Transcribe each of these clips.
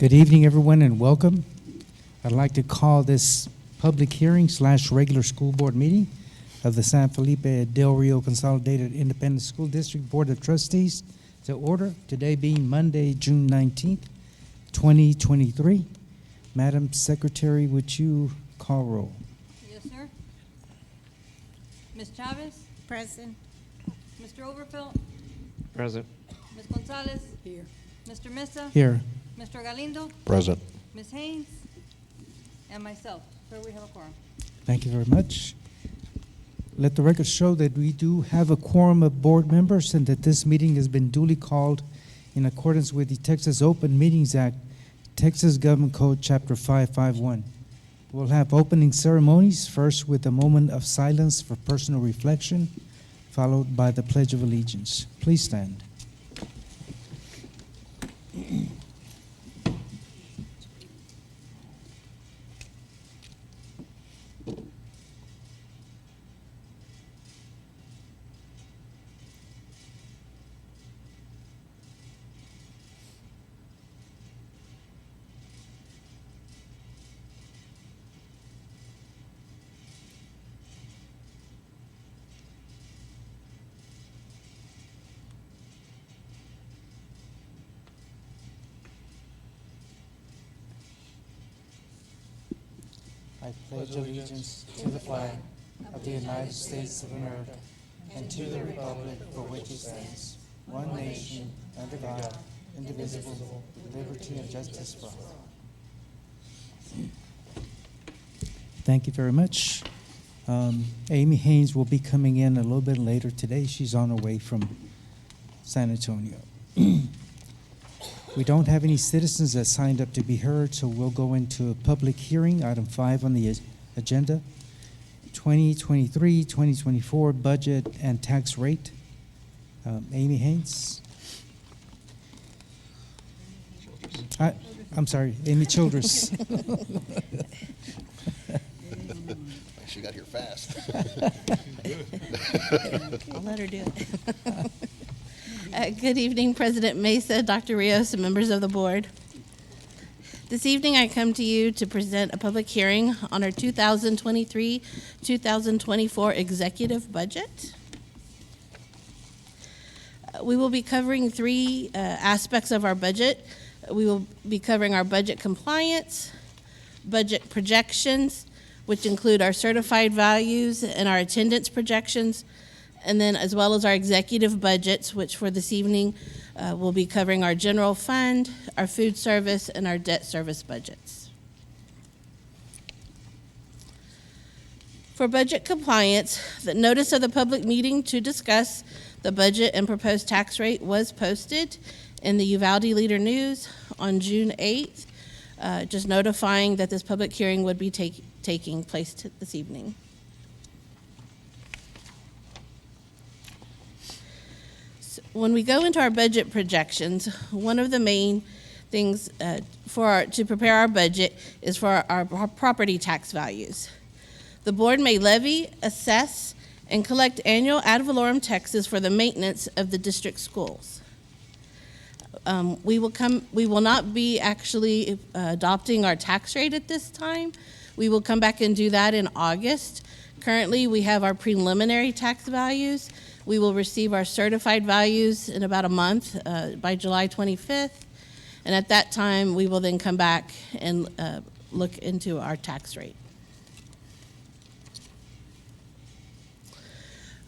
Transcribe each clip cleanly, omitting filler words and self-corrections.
Good evening, everyone, and welcome. I'd like to call this public hearing / regular school board meeting of the San Felipe Del Rio Consolidated Independent School District Board of Trustees to order, today being Monday, June 19th, 2023. Madam Secretary, would you call roll? Yes, sir. Ms. Chavez? Present. Mr. Overfield? Present. Ms. Gonzalez? Here. Mr. Mesa? Here. Mr. Galindo? Present. Ms. Haynes? And myself. Sir, we have a quorum. Thank you very much. Let the record show that we do have a quorum of board members and that this meeting has been duly called in accordance with the Texas Open Meetings Act, Texas Government Code, Chapter 551. We'll have opening ceremonies, first with a moment of silence for personal reflection, followed by the Pledge of Allegiance. Please stand. I pledge allegiance to the flag of the United States of America and to the republic for which it stands, one nation, under God, indivisible, with liberty and justice for all. Thank you very much. Amy Haynes will be coming in a little bit later today. She's on her way from San Antonio. We don't have any citizens that signed up to be heard, so we'll go into a public hearing, item 5 on the agenda, 2023-2024 budget and tax rate. Amy Haynes. I'm sorry, Amy Childress. She got here fast. I'll let her do it. Good evening, President Mesa, Dr. Rios, and members of the board. This evening, I come to you to present a public hearing on our 2023-2024 executive budget. We will be covering three aspects of our budget. We will be covering our budget compliance, budget projections, which include our certified values and our attendance projections, and then as well as our executive budgets, which for this evening will be covering our general fund, our food service, and our debt service budgets. For budget compliance, the notice of the public meeting to discuss the budget and proposed tax rate was posted in the Uvalde Leader News on June 8th, just notifying that this public hearing would be taking place this evening. When we go into our budget projections, one of the main things to prepare our budget is for our property tax values. The board may levy, assess, and collect annual ad valorem taxes for the maintenance of the district schools. We will not be actually adopting our tax rate at this time. We will come back and do that in August. Currently, we have our preliminary tax values. We will receive our certified values in about a month, by July 25th. And at that time, we will then come back and look into our tax rate.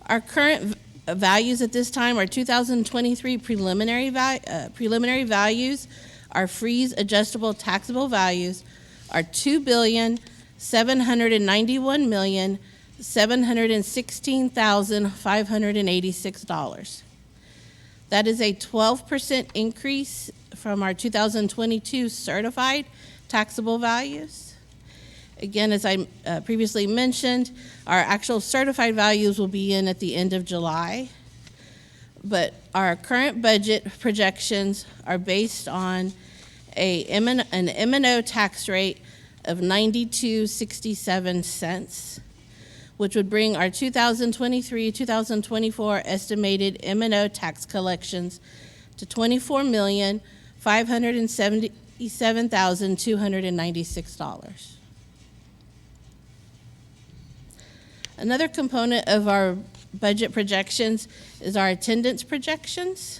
Our current values at this time are 2023 preliminary values. Our freeze adjustable taxable values are $2,791,716,586. That is a 12% increase from our 2022 certified taxable values. Again, as I previously mentioned, our actual certified values will be in at the end of July, but our current budget projections are based on an M&O tax rate of 92.67 cents, which would bring our 2023-2024 estimated M&O tax collections to $24,570,000. $97,296. Another component of our budget projections is our attendance projections.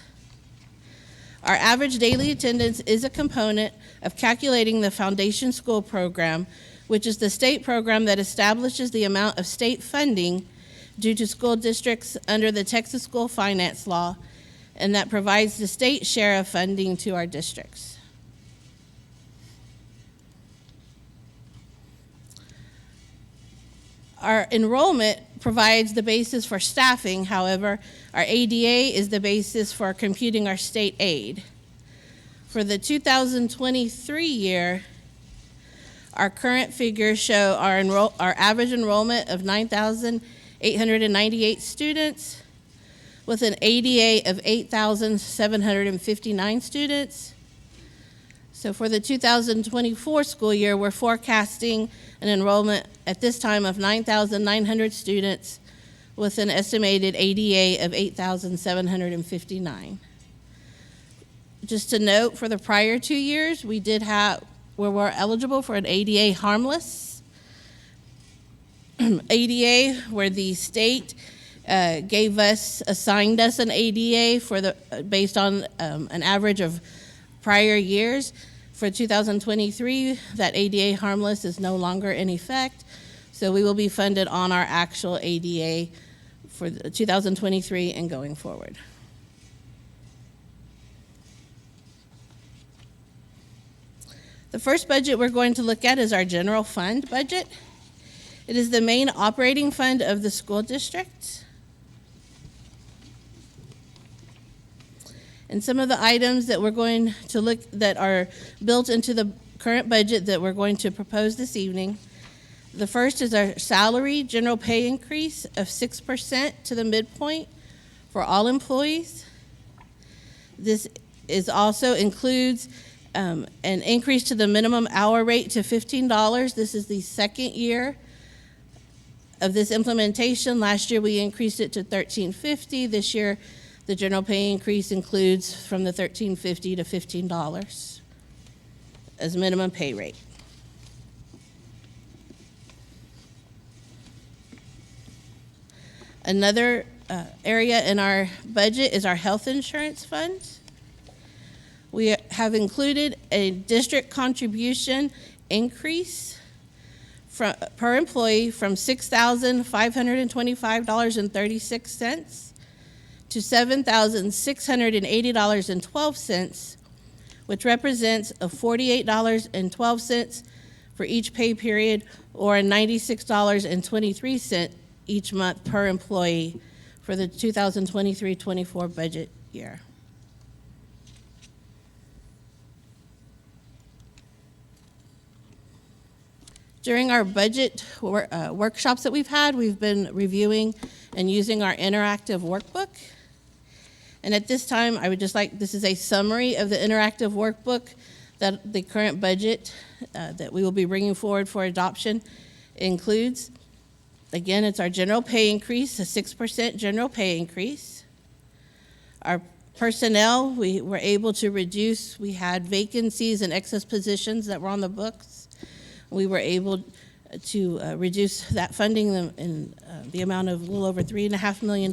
Our average daily attendance is a component of calculating the Foundation School Program, which is the state program that establishes the amount of state funding due to school districts under the Texas School Finance Law, and that provides the state share of funding to our districts. Our enrollment provides the basis for staffing. However, our ADA is the basis for computing our state aid. For the 2023 year, our current figures show our average enrollment of 9,898 students with an ADA of 8,759 students. So for the 2024 school year, we're forecasting an enrollment at this time of 9,900 students with an estimated ADA of 8,759. Just to note, for the prior 2 years, we were eligible for an ADA harmless. ADA, where the state assigned us an ADA based on an average of prior years. For 2023, that ADA harmless is no longer in effect, so we will be funded on our actual ADA for 2023 and going forward. The first budget we're going to look at is our general fund budget. It is the main operating fund of the school district. And some of the items that we're going to look that are built into the current budget that we're going to propose this evening. The first is our salary general pay increase of 6% to the midpoint for all employees. This also includes an increase to the minimum hour rate to $15. This is the second year of this implementation. Last year we increased it to $13.50. This year the general pay increase includes from the $13.50 to $15 as minimum pay rate. Another area in our budget is our health insurance fund. We have included a district contribution increase per employee from $6,525.36 to $7,680.12, which represents a $48.12 for each pay period, or a $96.23 each month per employee for the 2023-24 budget year. During our budget workshops that we've had, we've been reviewing and using our interactive workbook. And at this time, I would just this is a summary of the interactive workbook that the current budget that we will be bringing forward for adoption includes. Again, it's our general pay increase, a 6% general pay increase. Our personnel, we were able to reduce. We had vacancies and excess positions that were on the books. We were able to reduce that funding in the amount of a little over $3.5 million.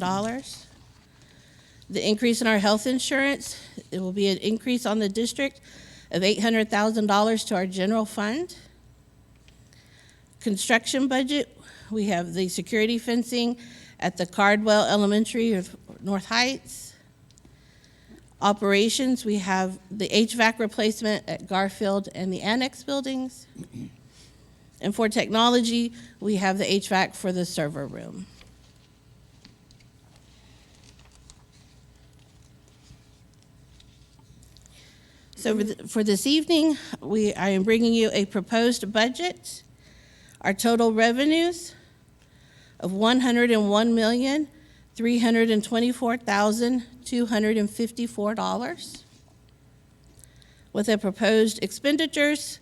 The increase in our health insurance, it will be an increase on the district of $800,000 to our general fund. Construction budget, we have the security fencing at the Cardwell Elementary of North Heights. Operations, we have the HVAC replacement at Garfield and the annex buildings. And for technology, we have the HVAC for the server room. So for this evening, I am bringing you a proposed budget. Our total revenues of $101,324,254, with a proposed expenditures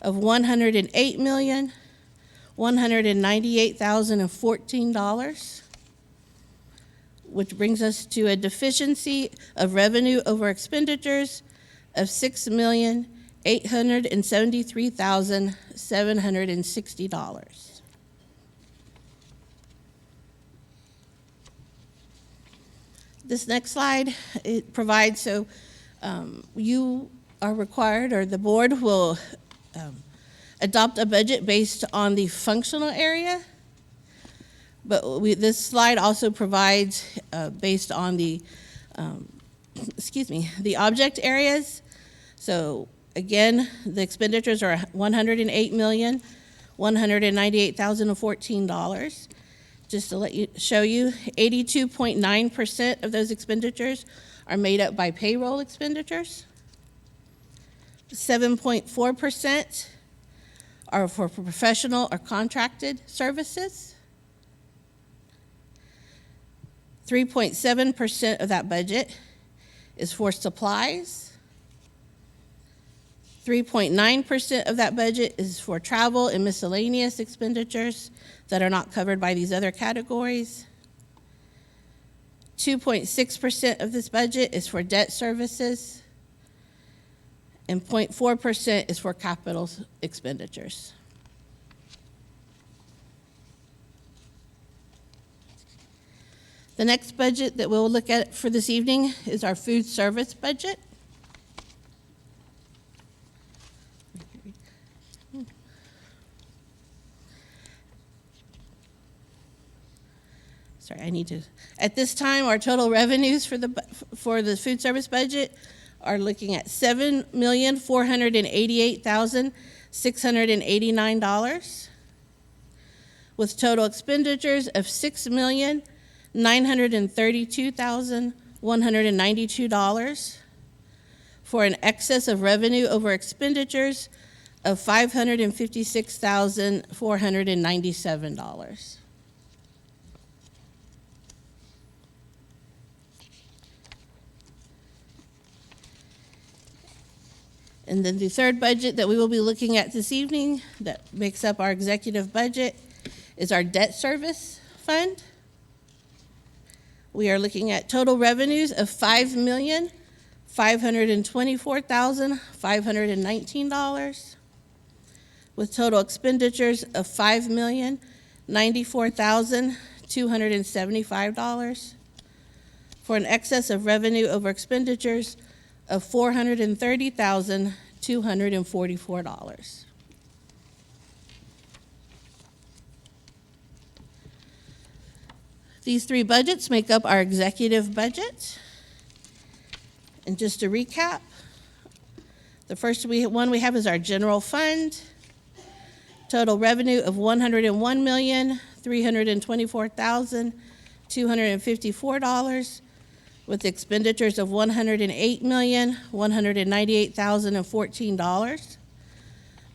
of $108,198,014, which brings us to a deficiency of revenue over expenditures of $6,800,000 $873,760. This next slide, it provides, you are required, or the board will adopt a budget based on the functional area. But this slide also provides based on the, the object areas. So again, the expenditures are $108,198,014. Just to show you, 82.9% of those expenditures are made up by payroll expenditures. 7.4% are for professional or contracted services. 3.7% of that budget is for supplies. 3.9% of that budget is for travel and miscellaneous expenditures that are not covered by these other categories. 2.6% of this budget is for debt services, and 0.4% is for capital expenditures. The next budget that we'll look at for this evening is our food service budget. At this time, our total revenues for the food service budget are looking at $7,488,689, with total expenditures of $6,932,192, for an excess of revenue over expenditures of $556,497. And then the third budget that we will be looking at this evening that makes up our executive budget is our debt service fund. We are looking at total revenues of $5,524,519, with total expenditures of $5,094,275, for an excess of revenue over expenditures of $430,244. These three budgets make up our executive budget. And just to recap, the first one we have is our general fund. Total revenue of $101,324,254, with expenditures of $108,198,014,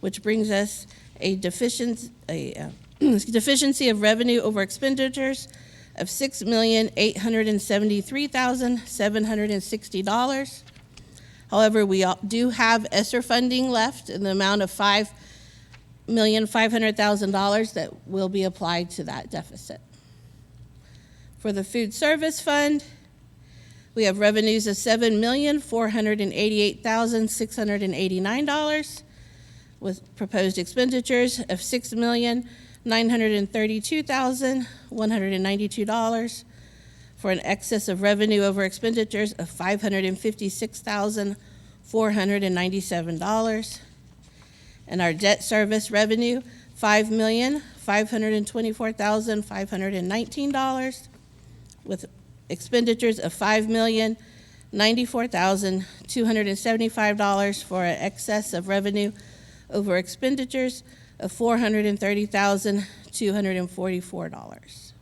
which brings us a deficiency of revenue over expenditures of $6,873,760. However, we do have ESSER funding left in the amount of $5,500,000 that will be applied to that deficit. For the food service fund, we have revenues of $7,488,689, with proposed expenditures of $6,932,192, for an excess of revenue over expenditures of $556,497. And our debt service revenue, $5,524,519, with expenditures of $5,094,275, for an excess of revenue over expenditures of $430,244.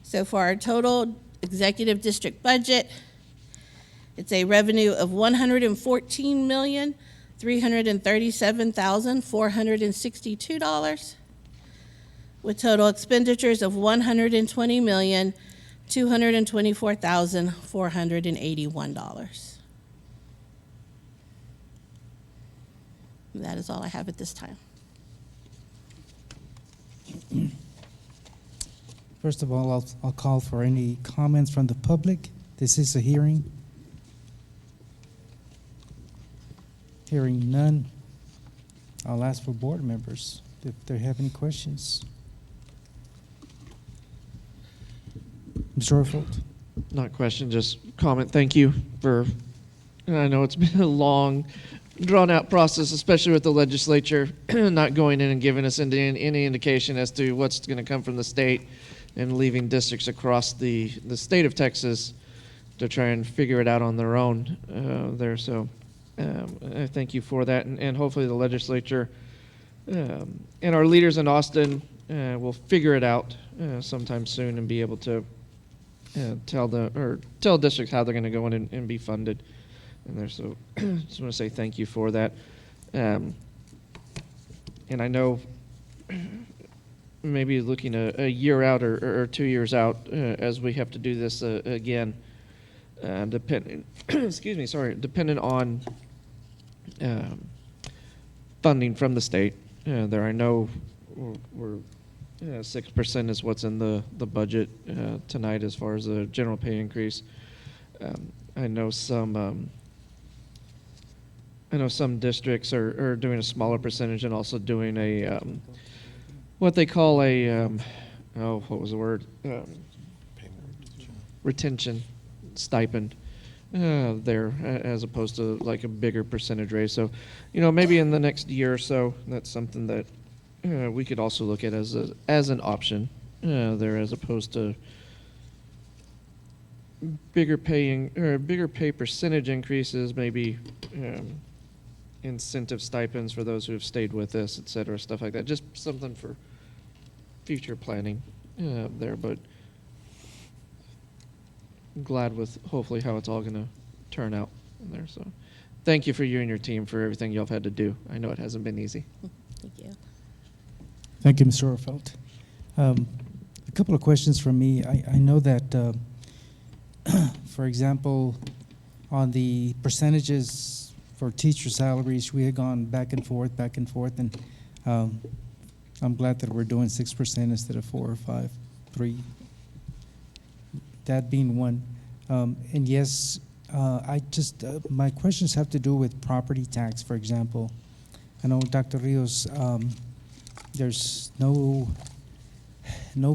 So for our total executive district budget, it's a revenue of $114,337,462, with total expenditures of $120,224,481. That is all I have at this time. First of all, I'll call for any comments from the public. This is a hearing. Hearing none, I'll ask for board members if they have any questions. Mr. Orfold? Not question, just comment. Thank you for, and I know it's been a long, drawn-out process, especially with the legislature not going in and giving us any indication as to what's going to come from the state and leaving districts across the state of Texas to try and figure it out on their own there. So I thank you for that, and hopefully the legislature and our leaders in Austin will figure it out sometime soon and be able to tell districts how they're going to go in and be funded. And there, so just want to say thank you for that. And I know maybe looking a year out or 2 years out as we have to do this again, depending dependent on funding from the state. There I know we're 6% is what's in the budget tonight as far as the general pay increase. I know some districts are doing a smaller percentage and also doing a what they call a what was the word? Retention stipend there, as opposed to like a bigger percentage raise. So, maybe in the next year or so, that's something that we could also look at as an option there, as opposed to bigger pay percentage increases, maybe incentive stipends for those who have stayed with us, et cetera, stuff like that. Just something for future planning there, but glad with hopefully how it's all going to turn out in there. So thank you for you and your team for everything y'all have had to do. I know it hasn't been easy. Thank you. Thank you, Mr. Orfeld. A couple of questions from me. I know that, for example, on the percentages for teacher salaries, we had gone back and forth, and I'm glad that we're doing 6% instead of 4 or 5, 3. That being one. And yes, my questions have to do with property tax, for example. I know, Dr. Rios, there's no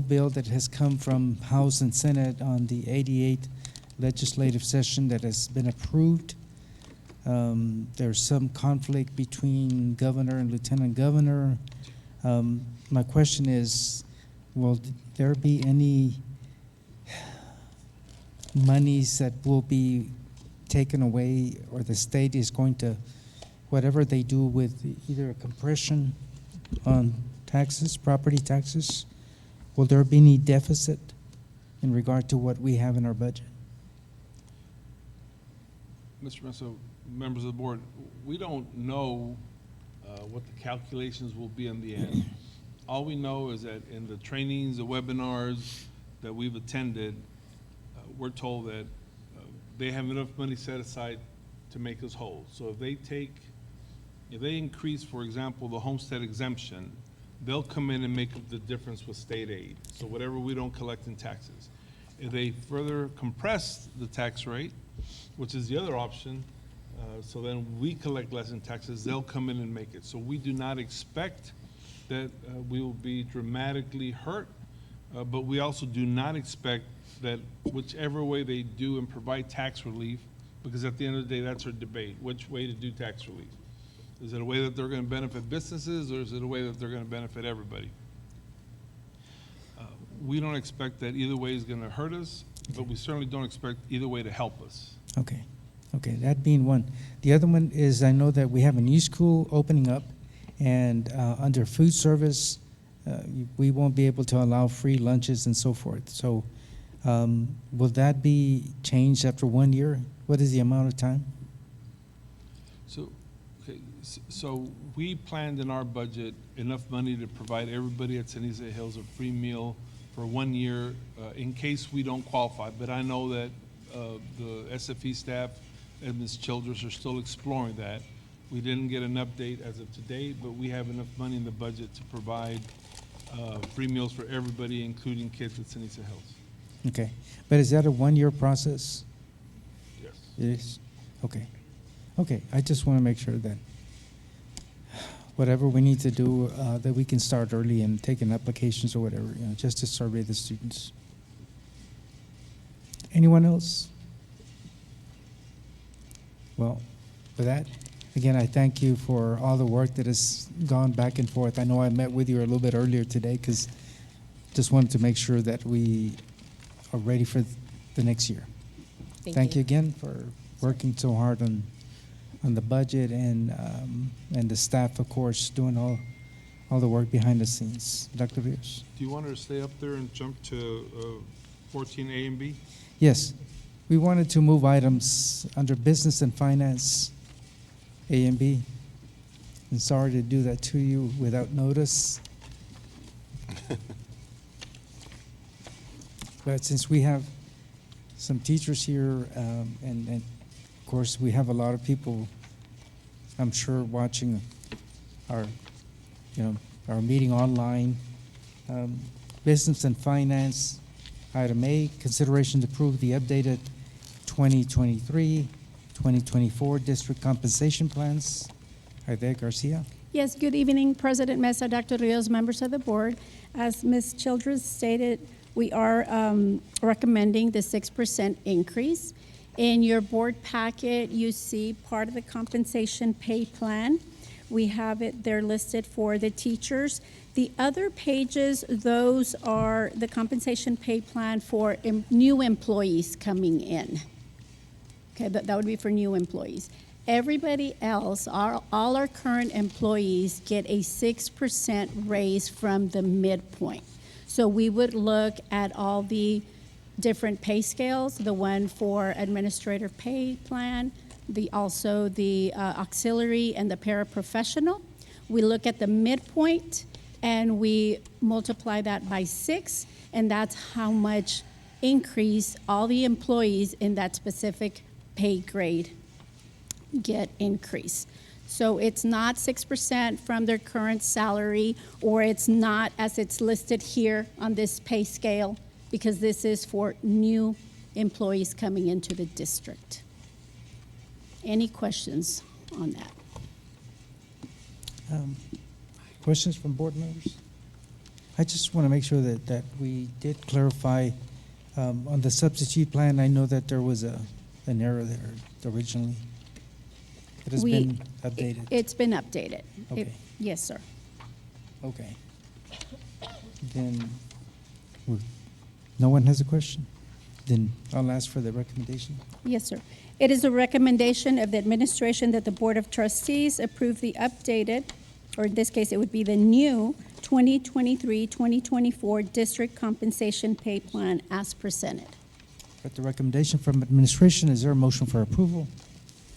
bill that has come from House and Senate on the 88th legislative session that has been approved. There's some conflict between governor and lieutenant governor. My question is, will there be any monies that will be taken away, or the state is going to, whatever they do with either a compression on taxes, property taxes, will there be any deficit in regard to what we have in our budget? Mr. Meso, members of the board, we don't know what the calculations will be in the end. All we know is that in the trainings, the webinars that we've attended, we're told that they have enough money set aside to make us whole. So if they increase, for example, the homestead exemption, they'll come in and make up the difference with state aid. So whatever we don't collect in taxes. If they further compress the tax rate, which is the other option, so then we collect less in taxes, they'll come in and make it. So we do not expect that we will be dramatically hurt, but we also do not expect that whichever way they do and provide tax relief, because at the end of the day, that's our debate, which way to do tax relief. Is it a way that they're going to benefit businesses, or is it a way that they're going to benefit everybody? We don't expect that either way is going to hurt us, but we certainly don't expect either way to help us. Okay, that being one. The other one is, I know that we have a new school opening up, and under food service, we won't be able to allow free lunches and so forth. So will that be changed after 1 year? What is the amount of time? So we planned in our budget enough money to provide everybody at Ceniza Hills a free meal for 1 year in case we don't qualify. But I know that the SFE staff and Ms. Childress are still exploring that. We didn't get an update as of today, but we have enough money in the budget to provide free meals for everybody, including kids at Ceniza Hills. Okay, but is that a 1 year process? Yes. It is? Okay. Okay, I just want to make sure that whatever we need to do, that we can start early and take in applications or whatever, just to survey the students. Anyone else? Well, with that, again, I thank you for all the work that has gone back and forth. I know I met with you a little bit earlier today because just wanted to make sure that we are ready for the next year. Thank you again for working so hard on the budget and the staff, of course, doing all the work behind the scenes. Dr. Rios? Do you want her to stay up there and jump to 14A and B? Yes, we wanted to move items under business and finance, A and B. And sorry to do that to you without notice. But since we have some teachers here, and of course we have a lot of people, I'm sure, watching our meeting online. Business and finance, item A, consideration to approve the updated 2023-2024 district compensation plans. Aide Garcia. Yes, good evening, President Mesa, Dr. Rios, members of the board. As Ms. Childress stated, we are recommending the 6% increase. In your board packet, you see part of the compensation pay plan. We have it there listed for the teachers. The other pages, those are the compensation pay plan for new employees coming in. Okay, that would be for new employees. Everybody else, all our current employees get a 6% raise from the midpoint. So we would look at all the different pay scales, the one for administrative pay plan, also the auxiliary and the paraprofessional. We look at the midpoint and we multiply that by 6, and that's how much increase all the employees in that specific pay grade get increase. So it's not 6% from their current salary, or it's not as it's listed here on this pay scale, because this is for new employees coming into the district. Any questions on that? Questions from board members? I just want to make sure that we did clarify on the substitute plan. I know that there was an error there originally. It has been updated. It's been updated. Okay. Yes, sir. Okay. Then, no one has a question? Then I'll ask for the recommendation. Yes, sir. It is a recommendation of the administration that the Board of Trustees approve the updated, or in this case, it would be the new 2023-2024 district compensation pay plan as presented. At the recommendation from administration, is there a motion for approval?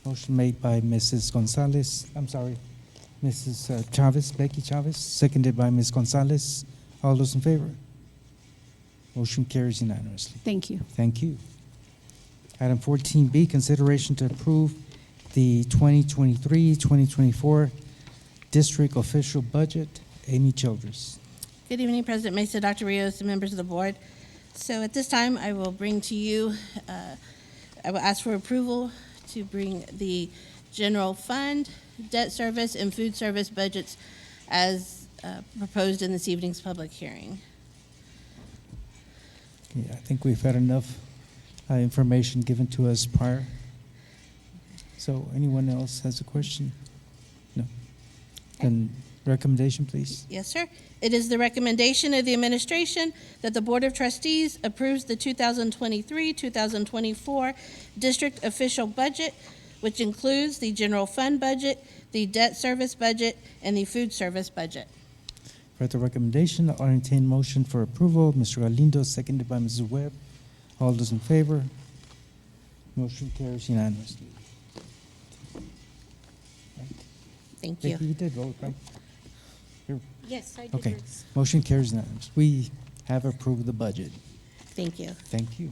Motion made by Mrs. Chavez, Becky Chavez, seconded by Ms. Gonzalez. All those in favor? Motion carries unanimously. Thank you. Thank you. Item 14B, consideration to approve the 2023-2024 district official budget. Amy Childress. Good evening, President Mesa, Dr. Rios, and members of the board. So at this time, I will bring to you, I will ask for approval to bring the general fund, debt service, and food service budgets as proposed in this evening's public hearing. Yeah, I think we've had enough information given to us prior. So anyone else has a question? No. Then recommendation, please. Yes, sir. It is the recommendation of the administration that the Board of Trustees approves the 2023-2024 district official budget, which includes the general fund budget, the debt service budget, and the food service budget. For the recommendation, I'll entertain motion for approval. Mr. Galindo, seconded by Mrs. Webb. All those in favor? Motion carries unanimously. Right. Thank you. You did vote, right? Yes, I did. Okay. Motion carries unanimously. We have approved the budget. Thank you. Thank you.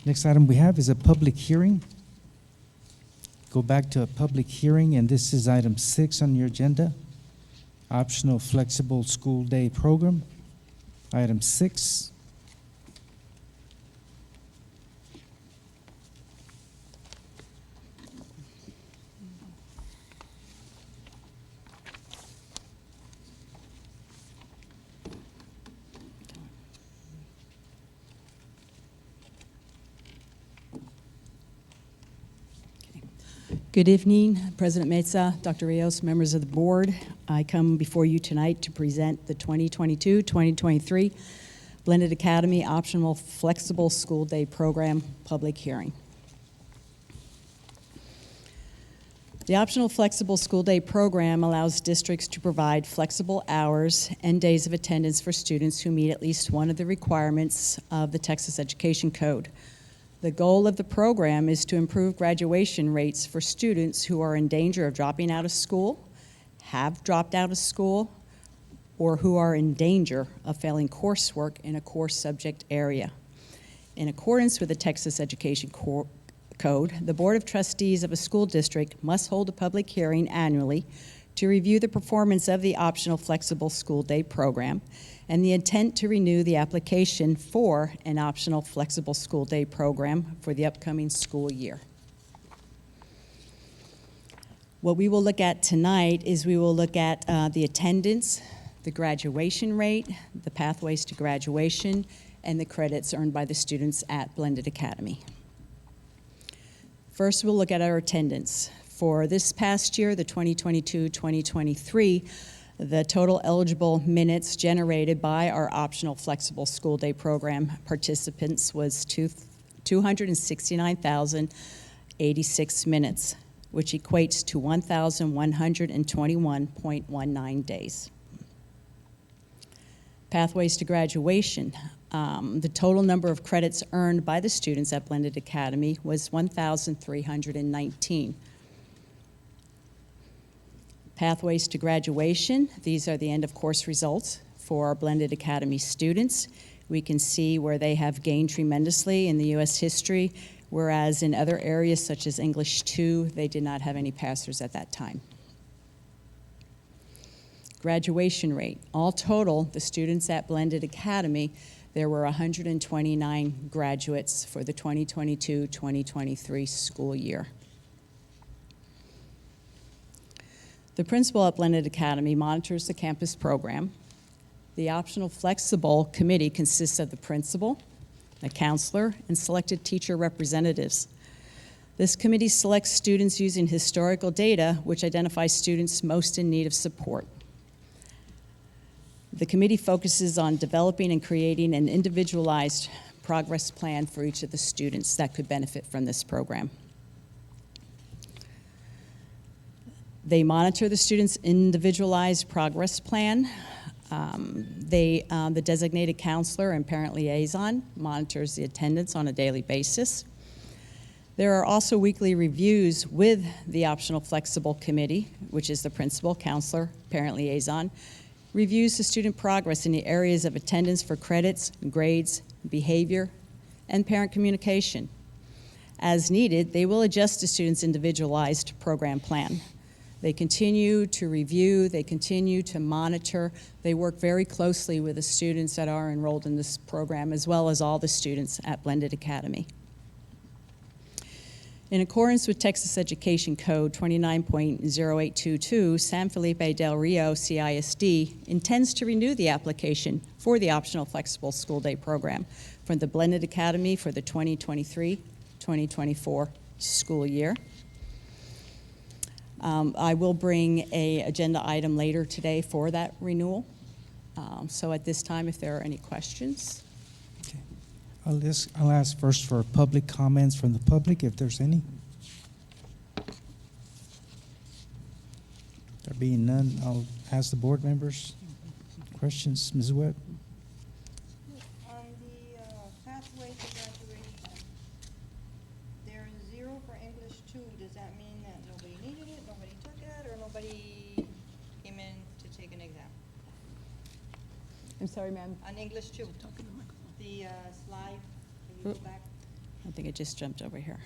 Next item we have is a public hearing. Go back to a public hearing, and this is item 6 on your agenda. Optional flexible school day program. Item 6. Good evening, President Meza, Dr. Rios, members of the board. I come before you tonight to present the 2022-2023 Blended Academy Optional Flexible School Day Program public hearing. The Optional Flexible School Day Program allows districts to provide flexible hours and days of attendance for students who meet at least one of the requirements of the Texas Education Code. The goal of the program is to improve graduation rates for students who are in danger of dropping out of school, have dropped out of school, or who are in danger of failing coursework in a core subject area. In accordance with the Texas Education Code, the Board of Trustees of a school district must hold a public hearing annually to review the performance of the Optional Flexible School Day Program and the intent to renew the application for an Optional Flexible School Day Program for the upcoming school year. What we will look at tonight is we will look at the attendance, the graduation rate, the pathways to graduation, and the credits earned by the students at Blended Academy. First, we'll look at our attendance. For this past year, the 2022-2023, the total eligible minutes generated by our Optional Flexible School Day Program participants was 269,086 minutes, which equates to 1,121.19 days. Pathways to graduation. The total number of credits earned by the students at Blended Academy was 1,319. Pathways to graduation. These are the end of course results for our Blended Academy students. We can see where they have gained tremendously in the U.S. history, whereas in other areas such as English 2, they did not have any passers at that time. Graduation rate. All total, the students at Blended Academy, there were 129 graduates for the 2022-2023 school year. The principal at Blended Academy monitors the campus program. The Optional Flexible Committee consists of the principal, a counselor, and selected teacher representatives. This committee selects students using historical data, which identifies students most in need of support. The committee focuses on developing and creating an individualized progress plan for each of the students that could benefit from this program. They monitor the students' individualized progress plan. The designated counselor and parent liaison monitors the attendance on a daily basis. There are also weekly reviews with the Optional Flexible Committee, which is the principal, counselor, parent liaison, reviews the student progress in the areas of attendance for credits, grades, behavior, and parent communication. As needed, they will adjust the student's individualized program plan. They continue to review, they continue to monitor. They work very closely with the students that are enrolled in this program, as well as all the students at Blended Academy. In accordance with Texas Education Code 29.0822, San Felipe Del Rio CISD intends to renew the application for the Optional Flexible School Day Program from the Blended Academy for the 2023-2024 school year. I will bring an agenda item later today for that renewal. So at this time, if there are any questions. Okay. I'll ask first for public comments from the public, if there's any. There being none, I'll ask the board members. Questions, Ms. Webb? On the pathway to graduation, there is 0 for English 2. Does that mean that nobody needed it, nobody took it, or nobody came in to take an exam? I'm sorry, ma'am. On English 2, the slide, can you go back? I think it just jumped over here.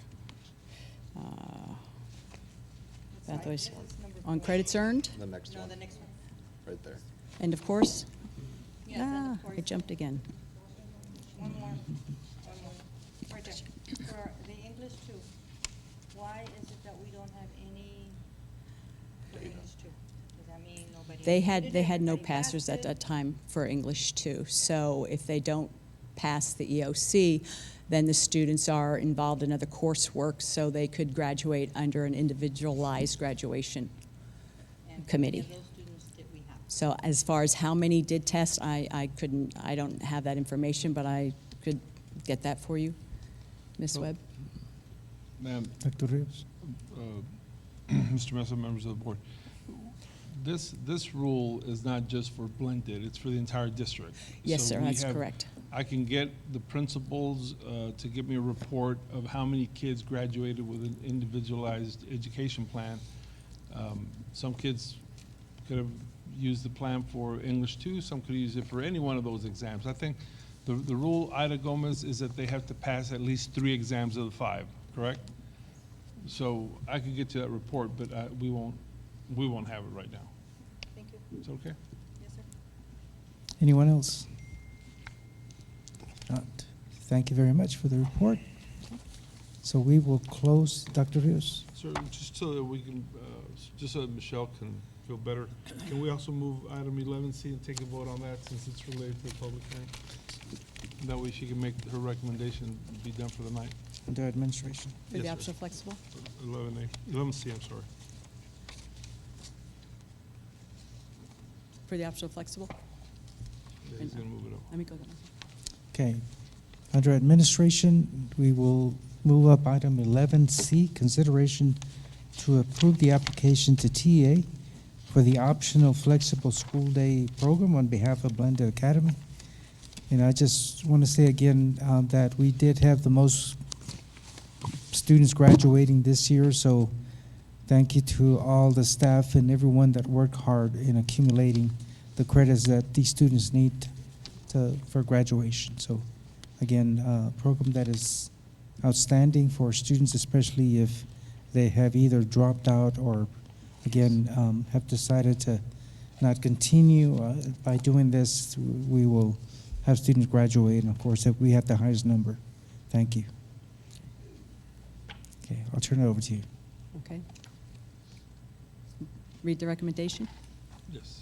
Slide, Pathways this is number on 4. credits earned, The next No, one, the next one. right there. end of course. Yes, and of course. It jumped again. One more. Right there. For the English 2, why is it that we don't have any for English 2? Does that mean nobody? They needed had it, no everybody passers at passed it? that time for English 2. So if they don't pass the EOC, then the students are involved in other coursework, so they could graduate under an individualized graduation committee. And how many of those students did we have? So as far as how many did test, I don't have that information, but I could get that for you, Ms. Webb. Ma'am, Dr. Rios? Mr. Mesa, members of the board, this rule is not just for blended, it's for the entire district. Yes, So sir, we that's have- correct. I can get the principals to give me a report of how many kids graduated with an individualized education plan. Some kids could have used the plan for English 2, some could use it for any one of those exams. I think the rule, Ida Gomez, is that they have to pass at least 3 exams of the 5, correct? So I could get you that report, but we won't have it right now. Thank you. Is that okay? Yes, sir. Anyone else? Not. Thank you very much for the report. So we will close, Dr. Rios. Sir, just so that we can, just so that Michelle can feel better, can we also move item 11C and take a vote on that since it's related to the public hearing? That way she can make her recommendation be done for the night. Under administration. For the Yes, sir. optional flexible? 11C, I'm sorry. For the optional flexible? Yeah, he's gonna move it up. Let me go there. Okay. Under administration, we will move up item 11C, consideration to approve the application to TA for the optional flexible school day program on behalf of Blended Academy. And I just want to say again that we did have the most students graduating this year, so thank you to all the staff and everyone that worked hard in accumulating the credits that these students need for graduation. So again, a program that is outstanding for students, especially if they have either dropped out or, again, have decided to not continue. By doing this, we will have students graduate, and of course, if we have the highest number. Thank you. Okay, I'll turn it over to you. Okay. Read the recommendation. Yes.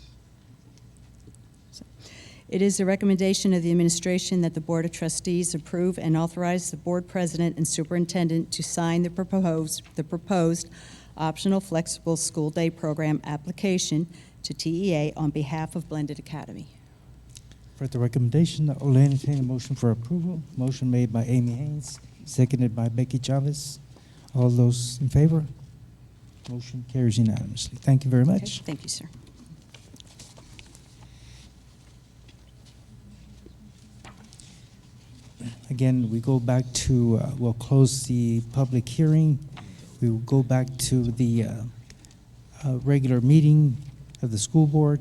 It is the recommendation of the administration that the Board of Trustees approve and authorize the board president and superintendent to sign the proposed optional flexible school day program application to TEA on behalf of Blended Academy. For the recommendation, I'll entertain a motion for approval. Motion made by Amy Haynes, seconded by Becky Chavez. All those in favor? Motion carries unanimously. Thank you very Okay, much. thank you, sir. Again, we go back to, we'll close the public hearing. We will go back to the regular meeting of the school board.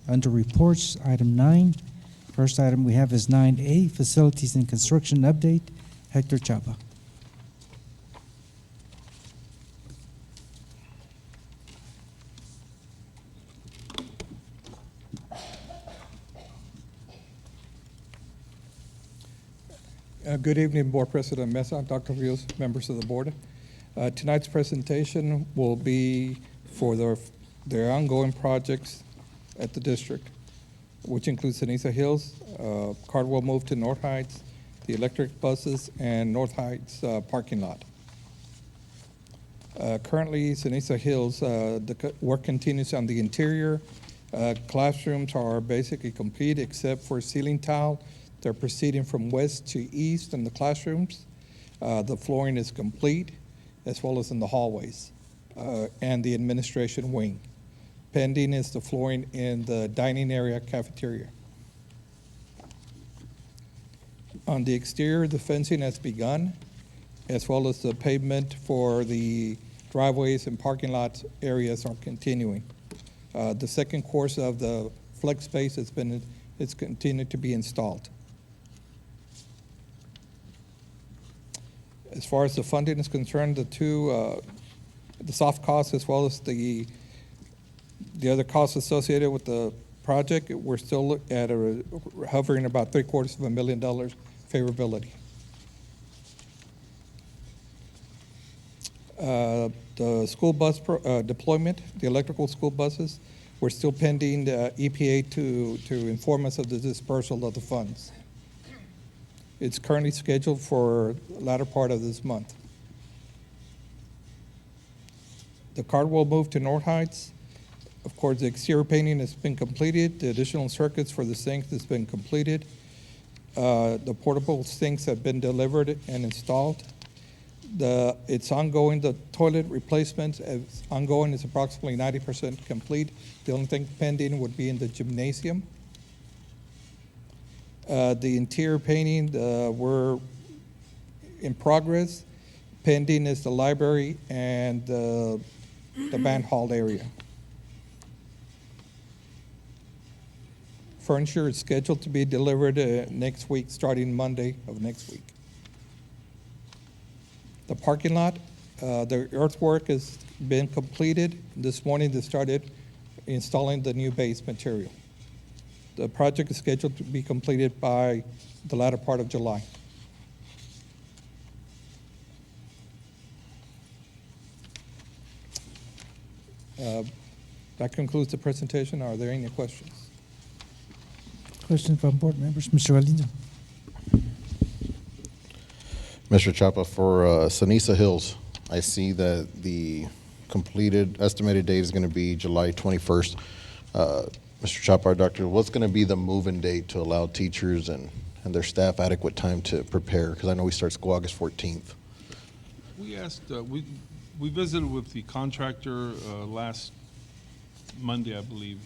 Under reports, item 9. First item we have is 9A, facilities and construction update. Hector Chapa. Good evening, Board President Mesa, Dr. Rios, members of the board. Tonight's presentation will be for their ongoing projects at the district, which includes Ceniza Hills, Cardwell move to North Heights, the electric buses, and North Heights parking lot. Currently, Ceniza Hills, the work continues on the interior. Classrooms are basically complete except for ceiling tile. They're proceeding from west to east in the classrooms. The flooring is complete, as well as in the hallways and the administration wing. Pending is the flooring in the dining area cafeteria. On the exterior, the fencing has begun, as well as the pavement for the driveways and parking lot areas are continuing. The second course of the flex space it's continued to be installed. As far as the funding is concerned, the soft costs as well as the other costs associated with the project, we're still at hovering about $750,000 favorability. The school bus deployment, the electrical school buses, we're still pending the EPA to inform us of the dispersal of the funds. It's currently scheduled for latter part of this month. The cart will move to North Heights. Of course, the exterior painting has been completed. The additional circuits for the sinks has been completed. The portable sinks have been delivered and installed. It's ongoing. The toilet replacement is ongoing. It's approximately 90% complete. The only thing pending would be in the gymnasium. The interior painting, we're in progress. Pending is the library and the band hall area. Furniture is scheduled to be delivered next week, starting Monday of next week. The parking lot, the earthwork has been completed. This morning they started installing the new base material. The project is scheduled to be completed by the latter part of July. That concludes the presentation. Are there any questions? Questions from board members? Mr. Galindo? Mr. Chapa, for Ceniza Hills, I see that the completed estimated date is going to be July 21st. Mr. Chapa, our doctor, what's going to be the move-in date to allow teachers and their staff adequate time to prepare? Because I know we start school August 14th. We asked, we visited with the contractor last Monday, I believe.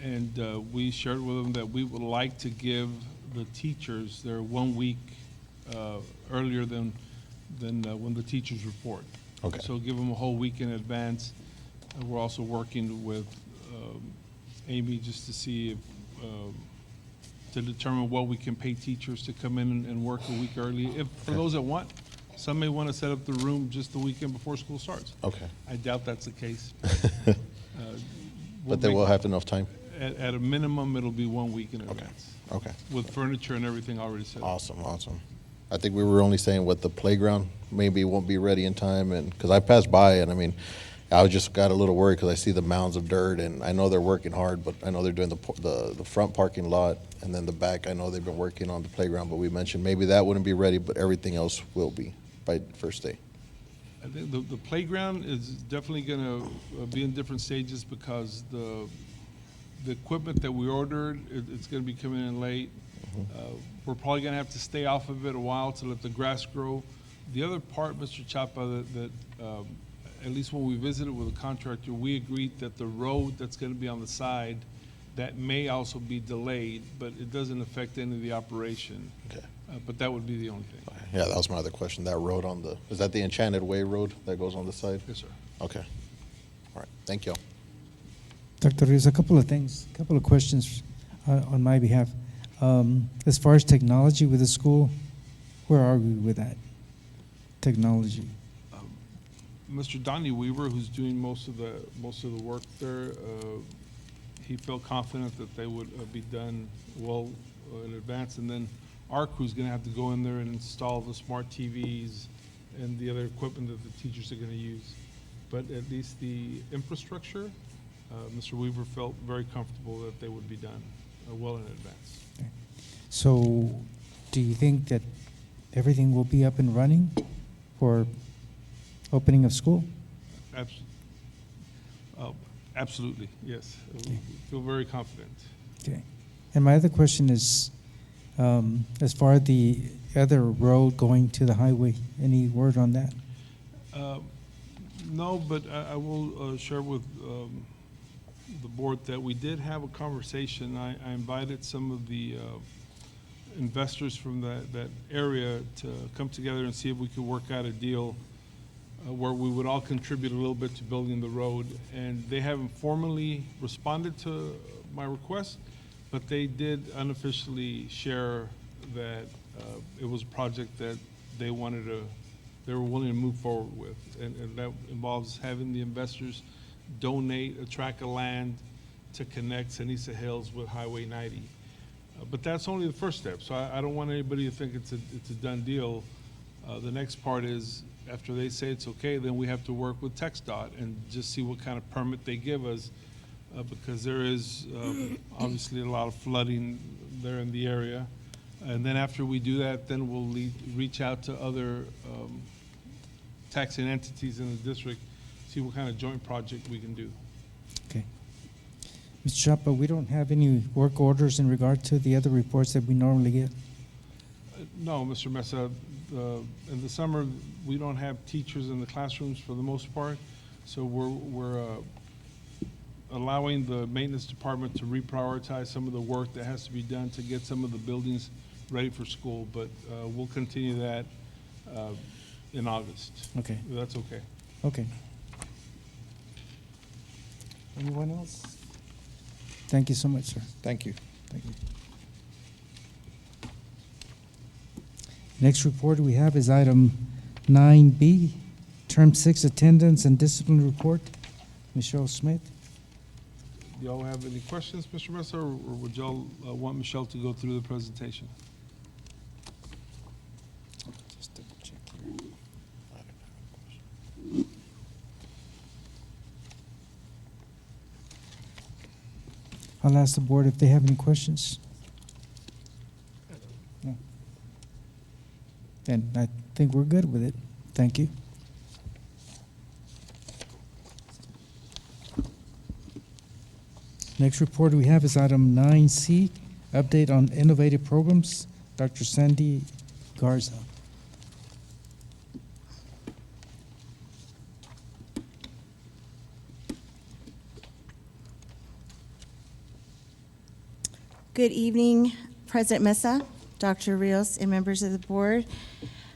And we shared with them that we would like to give the teachers their 1 week earlier than when the teachers report. Okay. So give them a whole week in advance. We're also working with Amy just to see if, to determine what we can pay teachers to come in and work a week early. If for those that want, some may want to set up the room just the weekend before school starts. Okay. I doubt that's the case. But they will have enough time? At a minimum, it'll be 1 week in advance. Okay. With furniture and everything already set up. Awesome, awesome. I think we were only saying what the playground maybe won't be ready in time, and because I passed by and I mean, I just got a little worried because I see the mounds of dirt, and I know they're working hard, but I know they're doing the front parking lot, and then the back, I know they've been working on the playground, but we mentioned maybe that wouldn't be ready, but everything else will be by first day. I think the playground is definitely going to be in different stages because the equipment that we ordered, it's going to be coming in late. We're probably going to have to stay off of it a while to let the grass grow. The other part, Mr. Chapa, that at least when we visited with the contractor, we agreed that the road that's going to be on the side, that may also be delayed, but it doesn't affect any of the operation. Okay. But that would be the only thing. Yeah, that was my other question. That road is that the Enchanted Way road that goes on the side? Yes, sir. Okay. All right. Thank you. Dr. Rios, a couple of things, a couple of questions on my behalf. As far as technology with the school, where are we with that technology? Mr. Donnie Weaver, who's doing most of the work there, he felt confident that they would be done well in advance, and then our crew's going to have to go in there and install the smart TVs and the other equipment that the teachers are going to use. But at least the infrastructure, Mr. Weaver felt very comfortable that they would be done well in advance. Okay. So do you think that everything will be up and running for opening of school? Absolutely, yes. We feel very confident. Okay. And my other question is, as far as the other road going to the highway, any word on that? No, but I will share with the board that we did have a conversation. I invited some of the investors from that area to come together and see if we could work out a deal where we would all contribute a little bit to building the road. And they haven't formally responded to my request, but they did unofficially share that it was a project that they were willing to move forward with. And that involves having the investors donate a tract of land to connect Ceniza Hills with Highway 90. But that's only the first step. So I don't want anybody to think it's a done deal. The next part is, after they say it's okay, then we have to work with TxDOT and just see what kind of permit they give us, because there is obviously a lot of flooding there in the area. And then after we do that, then we'll reach out to other taxing entities in the district, see what kind of joint project we can do. Okay. Mr. Chapa, we don't have any work orders in regard to the other reports that we normally get. No, Mr. Mesa, in the summer, we don't have teachers in the classrooms for the most part, so we're allowing the maintenance department to reprioritize some of the work that has to be done to get some of the buildings ready for school, but we'll continue that in August. Okay, That's okay. okay. Anyone else? Thank you so much, sir. Thank you. Thank you. Next report we have is item 9B, Term 6 Attendance and Discipline Report. Michelle Smith. Do y'all have any questions, Mr. Mesa, or would y'all want Michelle to go through the presentation? Just double check here. I'll ask the board if they have any questions. No. Then I think we're good with it. Thank you. Next report we have is item 9C, update on innovative programs. Dr. Sandy Garza. Good evening, President Mesa, Dr. Rios, and members of the board.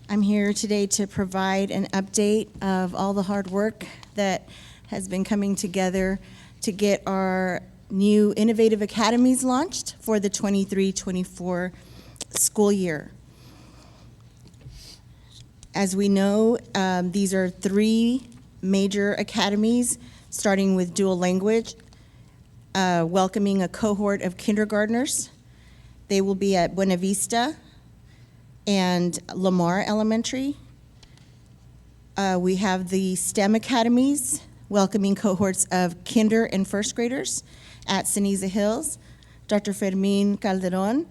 I'm here today to provide an update of all the hard work that has been coming together to get our new innovative academies launched for the 23-24 school year. As we know, these are 3 major academies, starting with dual language, welcoming a cohort of kindergartners. They will be at Buena Vista and Lamar Elementary. We have the STEM academies, welcoming cohorts of kinder and first graders at Ceniza Hills, Dr. Fermin Calderon,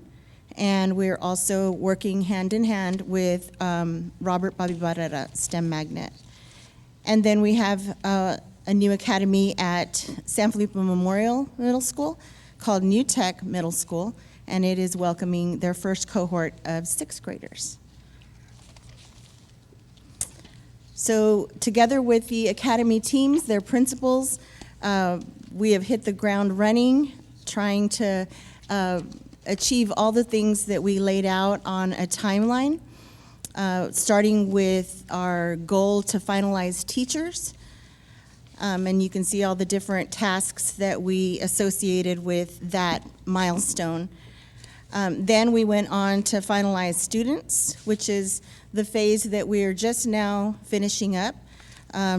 and we're also working hand in hand with Robert Bobby Barrera, STEM Magnet. And then we have a new academy at San Felipe Memorial Middle School called New Tech Middle School, and it is welcoming their first cohort of 6th graders. So together with the academy teams, their principals, we have hit the ground running, trying to achieve all the things that we laid out on a timeline, starting with our goal to finalize teachers. And you can see all the different tasks that we associated with that milestone. Then we went on to finalize students, which is the phase that we are just now finishing up,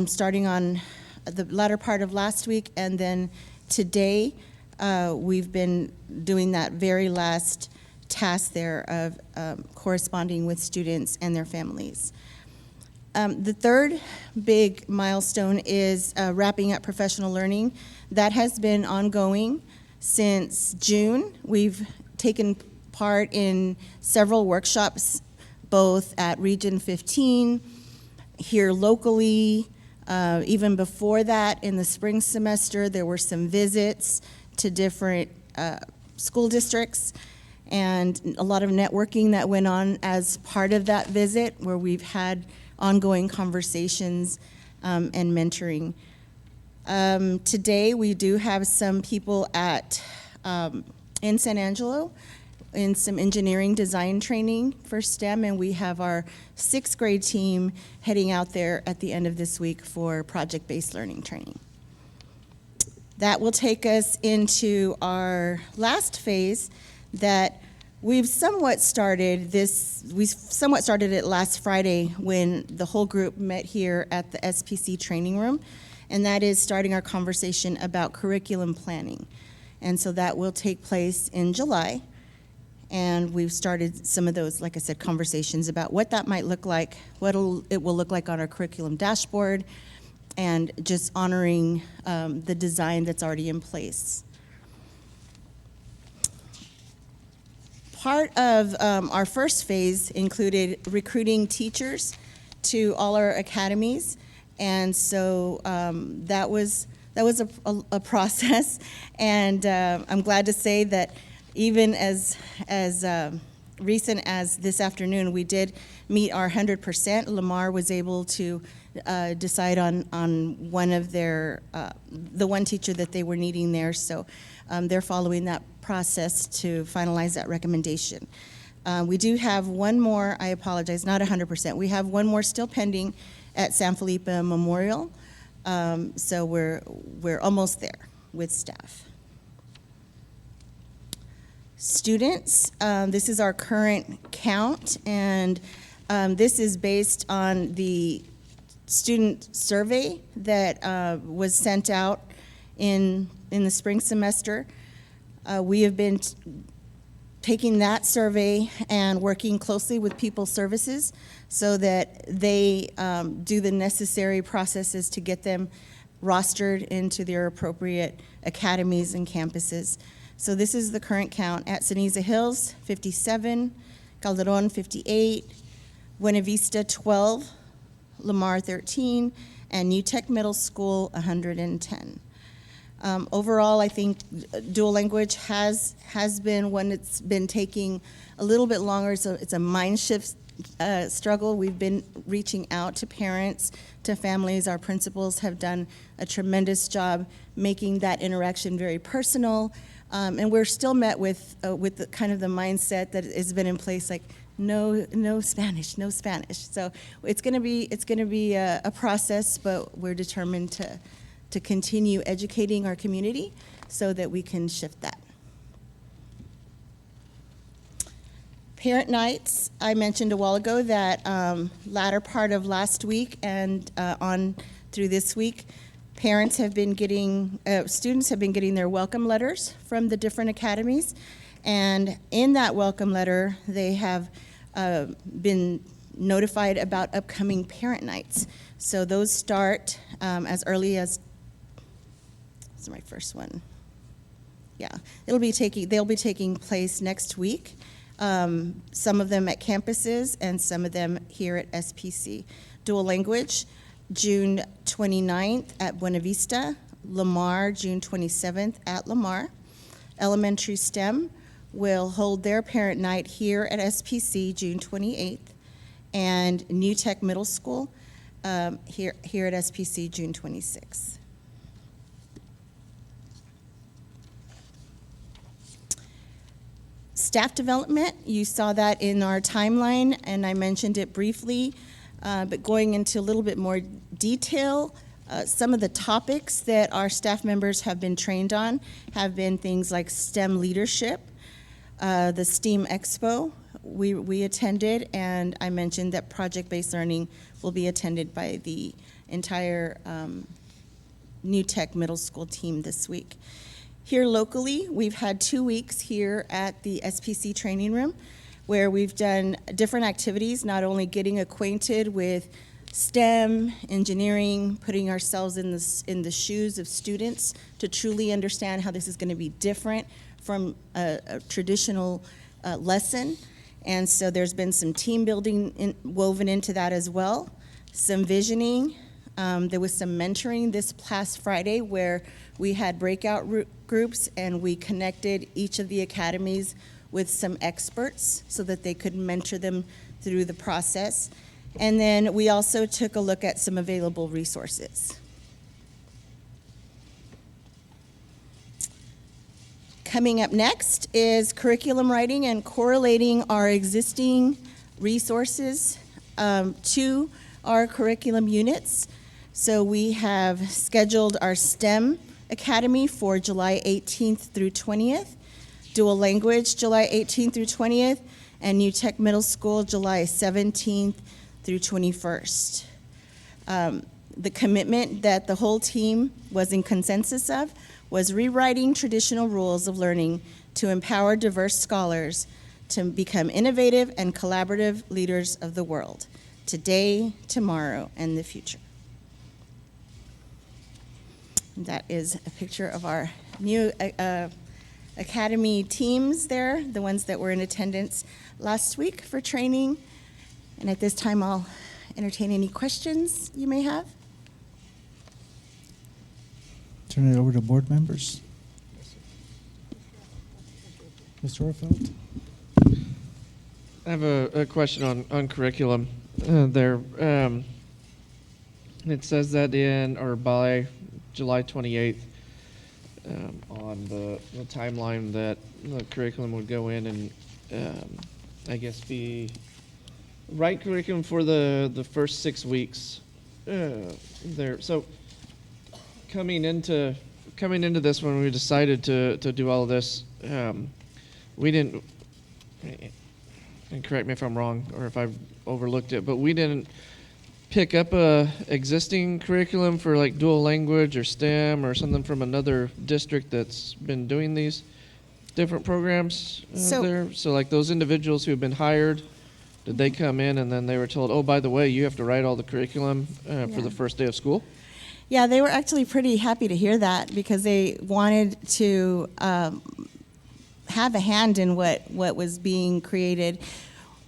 starting on the latter part of last week, and then today we've been doing that very last task there of corresponding with students and their families. The third big milestone is wrapping up professional learning. That has been ongoing since June. We've taken part in several workshops, both at Region 15, here locally. Even before that, in the spring semester, there were some visits to different school districts and a lot of networking that went on as part of that visit, where we've had ongoing conversations and mentoring. Today, we do have some people in San Angelo in some engineering design training for STEM, and we have our 6th grade team heading out there at the end of this week for project-based learning training. That will take us into our last phase that we've somewhat started it last Friday when the whole group met here at the SPC training room, and that is starting our conversation about curriculum planning. And so that will take place in July. And we've started some of those, like I said, conversations about what that might look like, what it will look like on our curriculum dashboard, and just honoring the design that's already in place. Part of our first phase included recruiting teachers to all our academies, and so that was a process. And I'm glad to say that even as recent as this afternoon, we did meet our 100%. Lamar was able to decide on one of their the one teacher that they were needing there, so they're following that process to finalize that recommendation. We do have one more, I apologize, not 100%. We have one more still pending at San Felipe Memorial. So we're almost there with staff. Students, this is our current count, and this is based on the student survey that was sent out in the spring semester. We have been taking that survey and working closely with People Services so that they do the necessary processes to get them rostered into their appropriate academies and campuses. So this is the current count. At Ceniza Hills, 57, Calderon, 58, Buena Vista, 12, Lamar, 13, and New Tech Middle School, 110. Overall, I think dual language has been one that's been taking a little bit longer, so it's a mind shift struggle. We've been reaching out to parents, to families. Our principals have done a tremendous job making that interaction very personal, and we're still met with the kind of the mindset that has been in place, like no Spanish, no Spanish. So it's going to be a process, but we're determined to continue educating our community so that we can shift that. Parent nights, I mentioned a while ago that latter part of last week and on through this week, parents have been getting, students have been getting their welcome letters from the different academies. And in that welcome letter, they have been notified about upcoming parent nights. So those start as early as, this is my first one. Yeah, they'll be taking place next week. Some of them at campuses and some of them here at SPC. Dual language, June 29th at Buena Vista, Lamar, June 27th at Lamar. Elementary STEM will hold their parent night here at SPC, June 28th, and New Tech Middle School here at SPC, June 26th. Staff development, you saw that in our timeline, and I mentioned it briefly, but going into a little bit more detail, some of the topics that our staff members have been trained on have been things like STEM leadership, the STEAM Expo we attended, and I mentioned that project-based learning will be attended by the entire New Tech Middle School team this week. Here locally, we've had 2 weeks here at the SPC training room where we've done different activities, not only getting acquainted with STEM, engineering, putting ourselves in the shoes of students to truly understand how this is going to be different from a traditional lesson. And so there's been some team building woven into that as well, some visioning. There was some mentoring this past Friday where we had breakout groups and we connected each of the academies with some experts so that they could mentor them through the process. And then we also took a look at some available resources. Coming up next is curriculum writing and correlating our existing resources to our curriculum units. So we have scheduled our STEM Academy for July 18th through 20th, Dual Language July 18th through 20th, and New Tech Middle School July 17th through 21st. The commitment that the whole team was in consensus of was rewriting traditional rules of learning to empower diverse scholars to become innovative and collaborative leaders of the world, today, tomorrow, and the future. That is a picture of our new academy teams there, the ones that were in attendance last week for training. And at this time, I'll entertain any questions you may have. Turn it over to board members. Mr. Orfeld? I have a question on curriculum there. It says that in or by July 28th on the timeline that the curriculum would go in and I guess be right curriculum for the first 6 weeks there. So coming into this, when we decided to do all of this, we didn't, and correct me if I'm wrong or if I've overlooked it, but we didn't pick up a existing curriculum for like dual language or STEM or something from another district that's been doing these different programs there. So like those individuals who have been hired, did they come in and then they were told, oh, by the way, you have to write all the curriculum for the first day of school? Yeah, they were actually pretty happy to hear that because they wanted to have a hand in what was being created.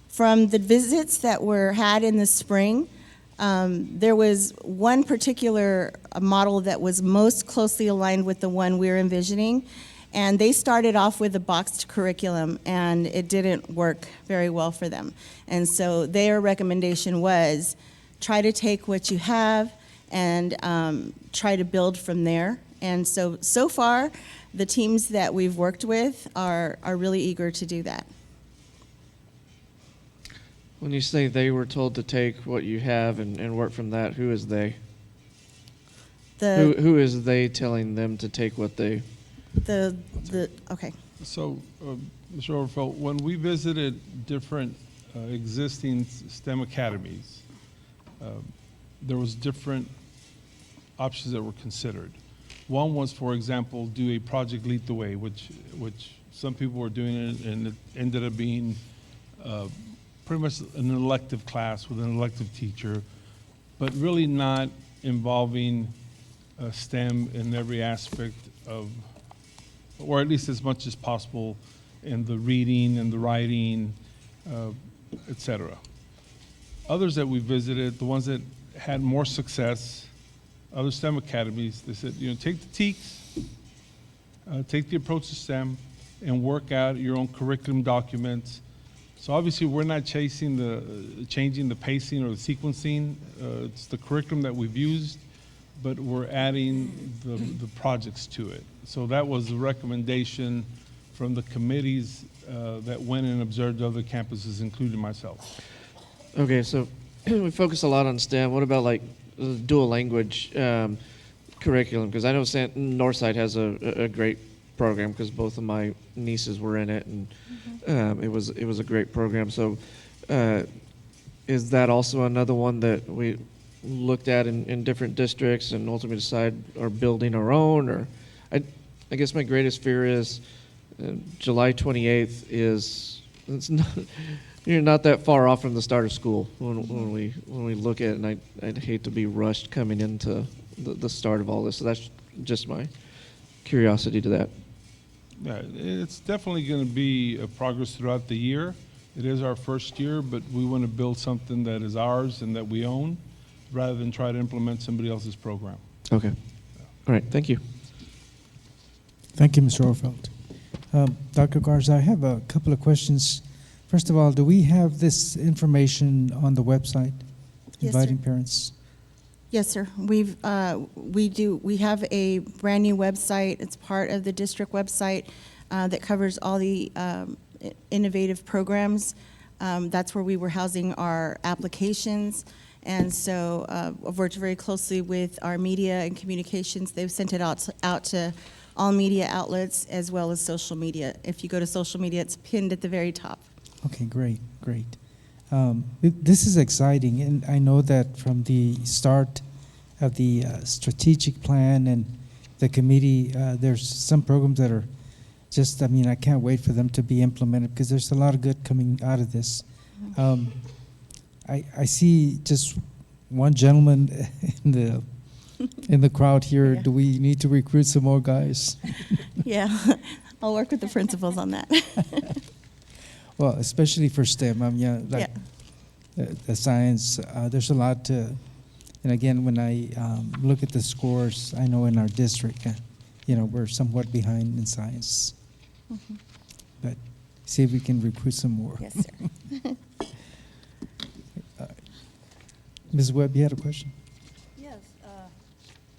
From the visits that were had in the spring, there was one particular model that was most closely aligned with the one we're envisioning, and they started off with a boxed curriculum, and it didn't work very well for them. And so their recommendation was try to take what you have and try to build from there. And so far, the teams that we've worked with are really eager to do that. When you say they were told to take what you have and work from that, who is they? Who is they telling them to take what they? Okay. So, Mr. Overfeld, when we visited different existing STEM academies, there was different options that were considered. One was, for example, do a project lead the way, which some people were doing it, and it ended up being pretty much an elective class with an elective teacher, but really not involving STEM in every aspect of, or at least as much as possible in the reading and the writing, et cetera. Others that we visited, the ones that had more success, other STEM academies, they said, take the TEKS, take the approach to STEM, and work out your own curriculum documents. So obviously, we're not changing the pacing or the sequencing. It's the curriculum that we've used, but we're adding the projects to it. So that was the recommendation from the committees that went and observed other campuses, including myself. Okay, so we focus a lot on STEM. What about like dual language curriculum? Because I know Northside has a great program because both of my nieces were in it, and it was a great program. So is that also another one that we looked at in different districts and ultimately decide or building our own? Or I guess my greatest fear is July 28th it's not, you're not that far off from the start of school when we look at it, and I'd hate to be rushed coming into the start of all this. So that's just my curiosity to that. Yeah, it's definitely going to be a progress throughout the year. It is our first year, but we want to build something that is ours and that we own, rather than try to implement somebody else's program. Okay. All right. Thank you. Thank you, Mr. Orfeld. Dr. Garza, I have a couple of questions. First of all, do we have this information on the website, Yes, sir. inviting parents? Yes, sir. We do. We have a brand new website. It's part of the district website that covers all the innovative programs. That's where we were housing our applications. And so I've worked very closely with our media and communications. They've sent it out to all media outlets as well as social media. If you go to social media, it's pinned at the very top. Okay, great. This is exciting, and I know that from the start of the strategic plan and the committee, there's some programs that are just, I can't wait for them to be implemented because there's a lot of good coming out of this. I see just one gentleman in the crowd here. Yeah. Do we need to recruit some more guys? Yeah, I'll work with the principals on that. Well, especially for STEM, yeah, like the science, there's a lot to, and again, when I look at the scores, I know in our district, we're somewhat behind in science. But see if we can recruit some more. Yes, sir. Ms. Webb, you had a question? Yes,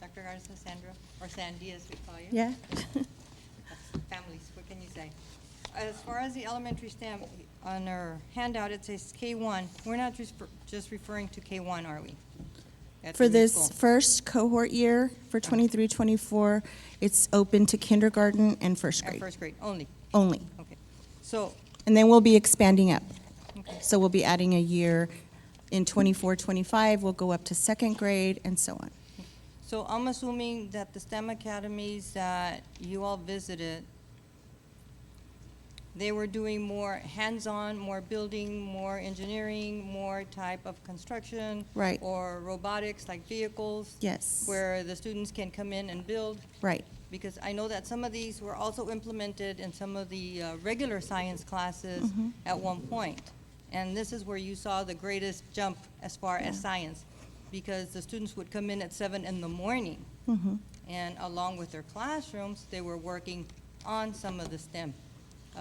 Dr. Garza, Sandra, or Sandy as we call you. Yeah? Families, what can you say? As far as the elementary STEM, on our handout, it says K-1. We're not just referring to K-1, are we? At For the new this school? first cohort year, for 23-24, it's open to kindergarten and first At grade first grade, only, only. okay. So, And then we'll be expanding up. okay. So we'll be adding a year in 24-25, we'll go up to second grade and so on. So I'm assuming that the STEM academies that you all visited, they were doing more hands-on, more building, more engineering, more type of construction? Right. Or robotics, like vehicles? Yes. Where the students can come in and build? Right. Because I know that some of these were also implemented in some of the regular science classes Mm-hmm. at one point. And this is where you saw the greatest jump as far as science, because the students would come in at 7 in the morning, Mhm. and along with their classrooms, they were working on some of the STEM,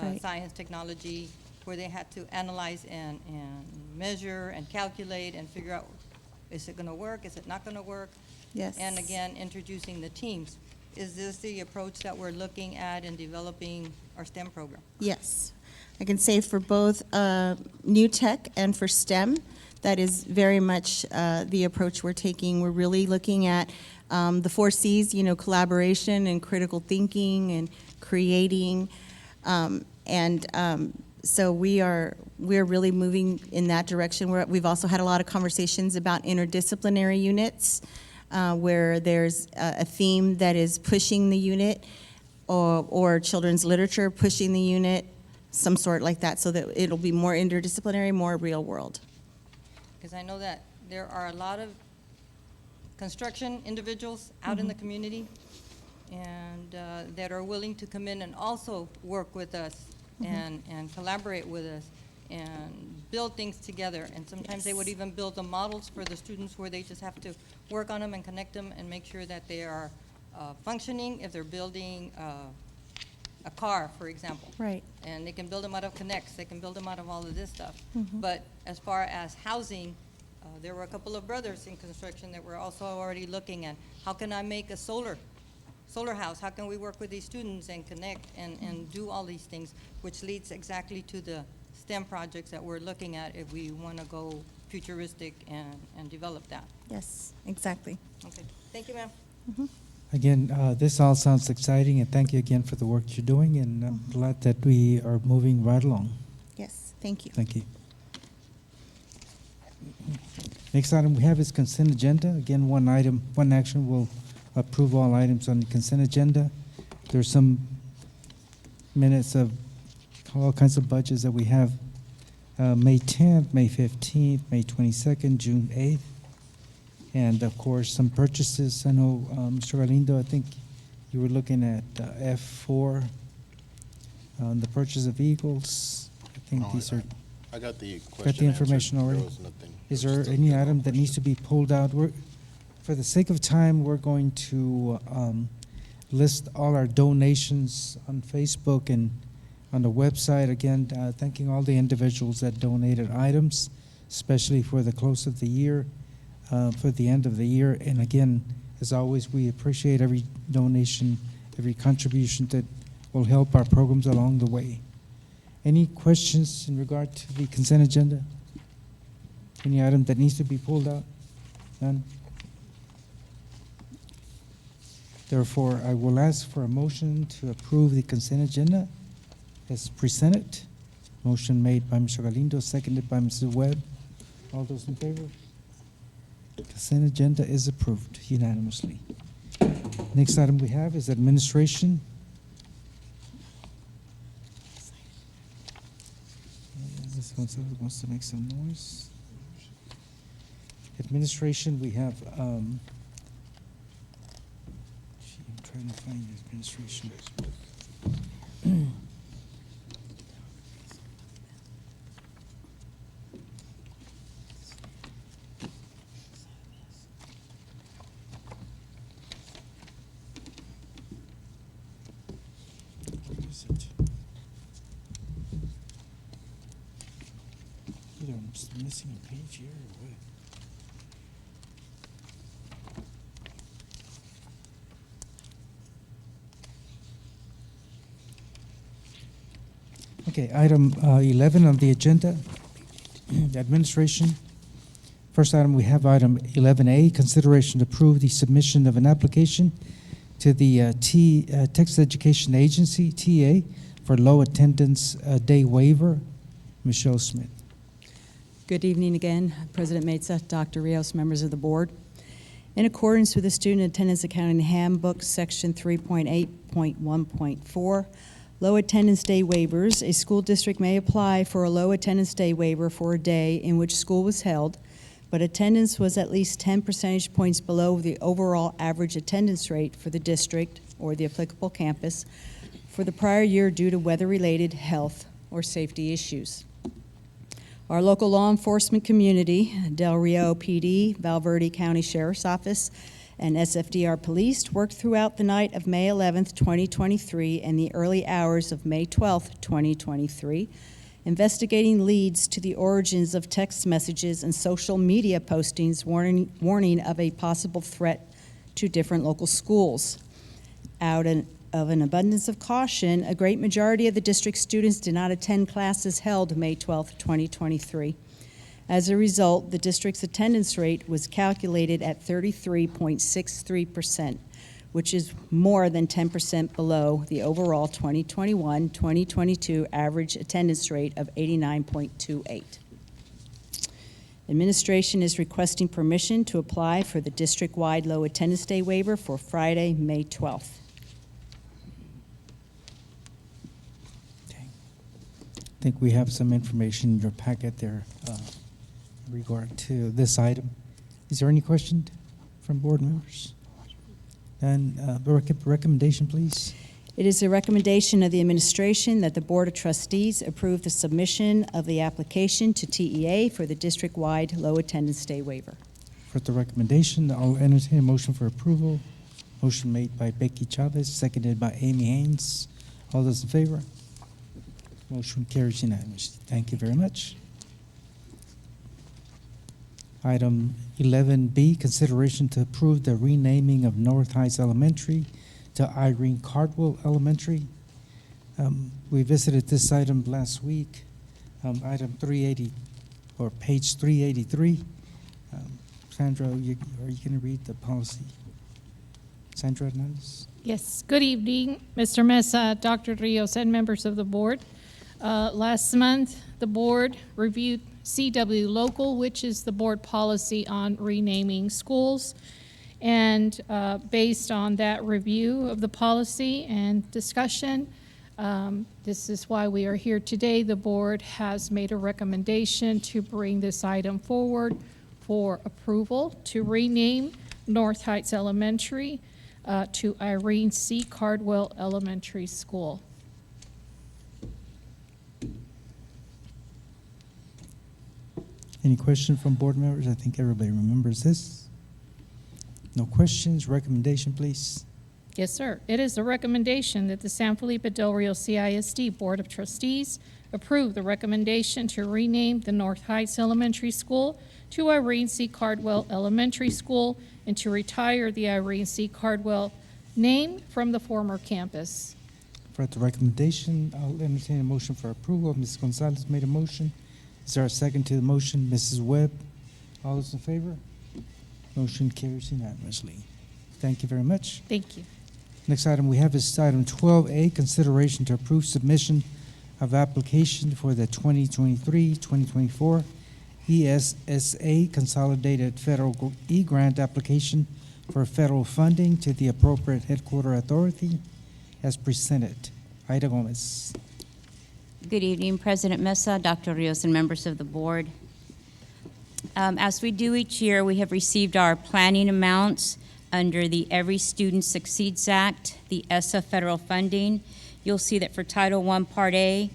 Right. science, technology, where they had to analyze and measure and calculate and figure out, is it going to work, is it not going to work? Yes. And again, introducing the teams. Is this the approach that we're looking at in developing our STEM program? Yes. I can say for both new tech and for STEM, that is very much the approach we're taking. We're really looking at the 4 C's, collaboration and critical thinking and creating. So we're really moving in that direction. We've also had a lot of conversations about interdisciplinary units, where there's a theme that is pushing the unit, or children's literature pushing the unit, some sort like that, so that it'll be more interdisciplinary, more real world. Because I know that there are a lot of construction individuals out in the community, and that are willing to come in and also work with us and collaborate with us and build things together. And sometimes they would even build the models for the students where they just have to work on them and connect them and make sure that they are functioning if they're building a car, for example. Right. And they can build them out of connects, they can build them out of all of this stuff. But as far as housing, there were a couple of brothers in construction that were also already looking at, how can I make a solar house? How can we work with these students and connect and do all these things, which leads exactly to the STEM projects that we're looking at if we want to go futuristic and develop that. Yes, exactly. Okay, thank you, ma'am. Again, this all sounds exciting, and thank you again for the work you're doing, and I'm glad that we are moving right along. Yes, thank you. Thank you. Next item we have is consent agenda. Again, one item, one action will approve all items on the consent agenda. There's some minutes of all kinds of budgets that we have. May 10th, May 15th, May 22nd, June 8th. And of course, some purchases. I know, Mr. Galindo, I think you were looking at F4 on the purchase of vehicles. I think No, these are, I got the question got the information answered. already? There was nothing. Is There there was still any more item that needs to be pulled out? For the sake of time, we're going to list all our donations on Facebook and on the website. Again, thanking all the individuals that donated items, especially for the close of the year, for the end of the year. And again, as always, we appreciate every donation, every contribution that will help our programs along the way. Any questions in regard to the consent agenda? Any item that needs to be pulled out? None? Therefore, I will ask for a motion to approve the consent agenda as presented. Motion made by Mr. Galindo, seconded by Mrs. Webb. All those in favor? Consent agenda is approved unanimously. Next item we have is administration. This one wants to make some noise. Administration, we have, I'm trying to find the administration. Where is it? Either I'm just missing a page here or what? Okay, item 11 on the agenda, administration. First item, we have item 11A, consideration to approve the submission of an application to the Texas Education Agency, TA, for low attendance day waiver. Michelle Smith. Good evening again, President Mesa, Dr. Rios, members of the board. In accordance with the Student Attendance Accounting Handbook, Section 3.8.1.4, low attendance day waivers, a school district may apply for a low attendance day waiver for a day in which school was held, but attendance was at least 10 percentage points below the overall average attendance rate for the district or the applicable campus for the prior year due to weather-related health or safety issues. Our local law enforcement community, Del Rio PD, Val Verde County Sheriff's Office, and SFDR Police worked throughout the night of May 11th, 2023, and the early hours of May 12th, 2023, investigating leads to the origins of text messages and social media postings warning of a possible threat to different local schools. Out of an abundance of caution, a great majority of the district students did not attend classes held May 12th, 2023. As a result, the district's attendance rate was calculated at 33.63%, which is more than 10% below the overall 2021-2022 average attendance rate of 89.28. Administration is requesting permission to apply for the district-wide low attendance day waiver for Friday, May 12th. Okay. I think we have some information in your packet there in regard to this item. Is there any question from board members? And recommendation, please. It is a recommendation of the administration that the Board of Trustees approve the submission of the application to TEA for the district-wide low attendance day waiver. For the recommendation, I'll entertain a motion for approval. Motion made by Becky Chavez, seconded by Amy Haynes. All those in favor? Motion carries unanimously. Thank you very much. Item 11B, consideration to approve the renaming of North Heights Elementary to Irene Cardwell Elementary. We visited this item last week, item 380, or page 383. Sandra, are you going to read the policy? Sandra Hernandez? Yes, good evening, Mr. Mesa, Dr. Rios, and members of the board. Last month, the board reviewed CW Local, which is the board policy on renaming schools. And based on that review of the policy and discussion, this is why we are here today. The board has made a recommendation to bring this item forward for approval to rename North Heights Elementary to Irene C. Cardwell Elementary School. Any questions from board members? I think everybody remembers this. No questions. Recommendation, please. Yes, sir. It is a recommendation that the San Felipe Del Rio CISD Board of Trustees approve the recommendation to rename the North Heights Elementary School to Irene C. Cardwell Elementary School and to retire the Irene C. Cardwell name from the former campus. For the recommendation, I'll entertain a motion for approval. Ms. Gonzalez made a motion. Is there a second to the motion? Mrs. Webb? All those in favor? Motion carries unanimously. Thank you very much. Thank you. Next item we have is item 12A, consideration to approve submission of application for the 2023-2024 ESSA Consolidated Federal E-Grant application for federal funding to the appropriate headquarter authority as presented. Ida Gomez. Good evening, President Mesa, Dr. Rios, and members of the board. As we do each year, we have received our planning amounts under the Every Student Succeeds Act, the ESSA federal funding, you'll see that for Title I, Part A,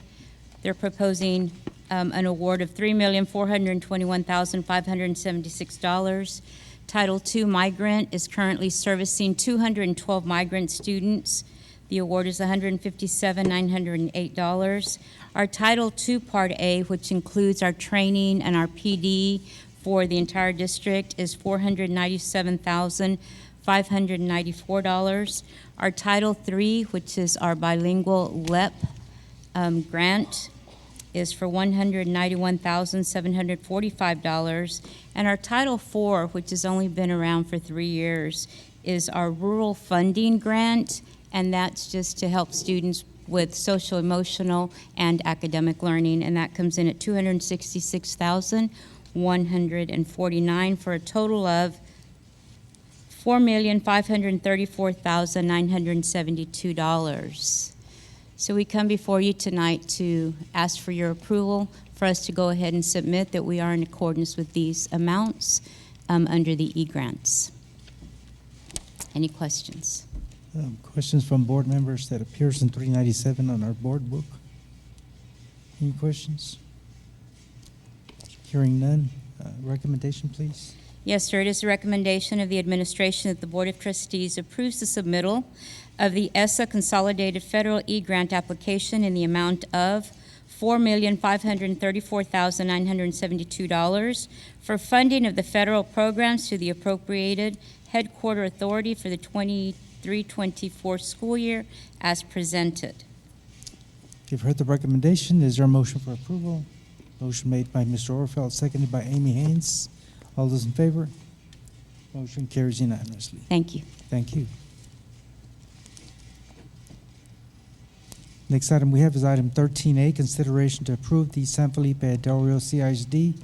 they're proposing an award of $3,421,576. Title II Migrant is currently servicing 212 migrant students. The award is $157,908. Our Title II Part A, which includes our training and our PD for the entire district, is $497,594. Our Title III, which is our bilingual LEP grant, is for $191,745. And our Title IV, which has only been around for 3 years, is our rural funding grant, and that's just to help students with social, emotional, and academic learning, and that comes in at $266,149 for a total of $4,534,972. So we come before you tonight to ask for your approval for us to go ahead and submit that we are in accordance with these amounts under the e-grants. Any questions? Questions from board members that appears in 397 on our board book? Any questions? Hearing none. Recommendation, please. Yes, sir. It is the recommendation of the administration that the Board of Trustees approves the submittal of the ESSA Consolidated Federal E-Grant application in the amount of $4,534,972 for funding of the federal programs to the appropriated headquarter authority for the 23-24 school year as presented. You've heard the recommendation. Is there a motion for approval? Motion made by Mr. Orfeld, seconded by Amy Haynes. All those in favor? Motion carries unanimously. Thank you. Thank you. Next item we have is item 13A, consideration to approve the San Felipe Del Rio CISD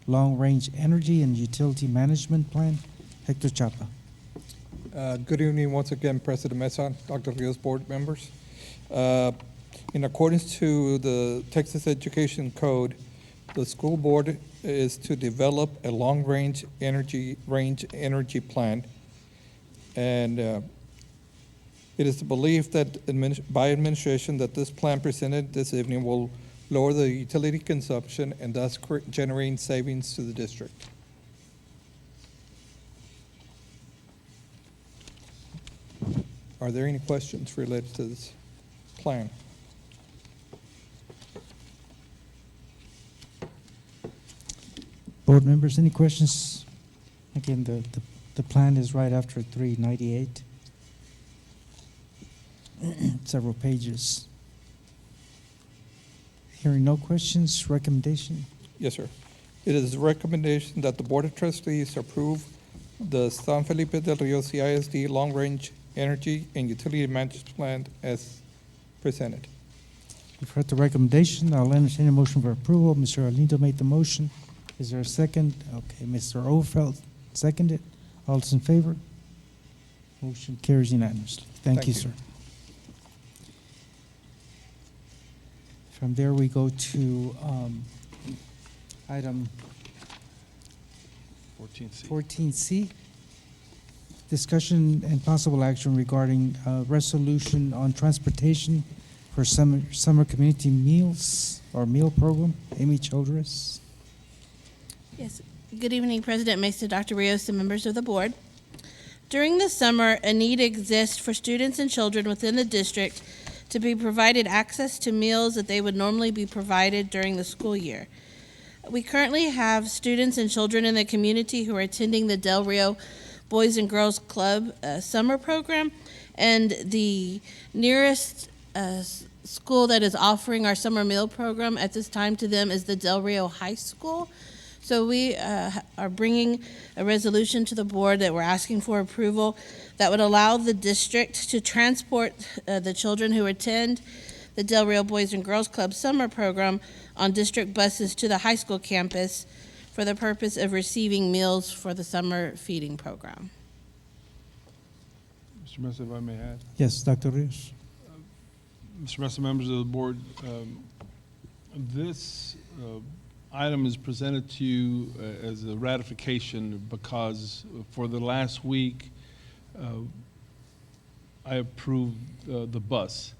Long-Range Energy and Utility Management Plan. Hector Chapa. Good evening once again, President Mesa, Dr. Rios, board members. In accordance to the Texas Education Code, the school board is to develop a long-range energy plan. And it is the belief that by administration that this plan presented this evening will lower the utility consumption and thus generating savings to the district. Are there any questions related to this plan? Board members, any questions? Again, the plan is right after 398. Several pages. Hearing no questions, recommendation? Yes, sir. It is the recommendation that the Board of Trustees approve the San Felipe Del Rio CISD Long-Range Energy and Utility Management Plan as presented. You've heard the recommendation. I'll entertain a motion for approval. Mr. Alindo made the motion. Is there a second? Okay, Mr. Overfeld seconded. All those in favor? Motion carries unanimously. Thank you, sir. From there, we go to item 14C. 14C, discussion and possible action regarding resolution on transportation for summer community meals or meal program. Amy Childress. Yes. Good evening, President Mesa, Dr. Rios, and members of the board. During the summer, a need exists for students and children within the district to be provided access to meals that they would normally be provided during the school year. We currently have students and children in the community who are attending the Del Rio Boys and Girls Club summer program, and the nearest school that is offering our summer meal program at this time to them is the Del Rio High School. So we are bringing a resolution to the board that we're asking for approval that would allow the district to transport the children who attend the Del Rio Boys and Girls Club summer program on district buses to the high school campus for the purpose of receiving meals for the summer feeding program. Mr. Mesa, if I may add. Yes, Dr. Rios. Mr. Mesa, members of the board, this item is presented to you as a ratification because for the last week, I approved the bus.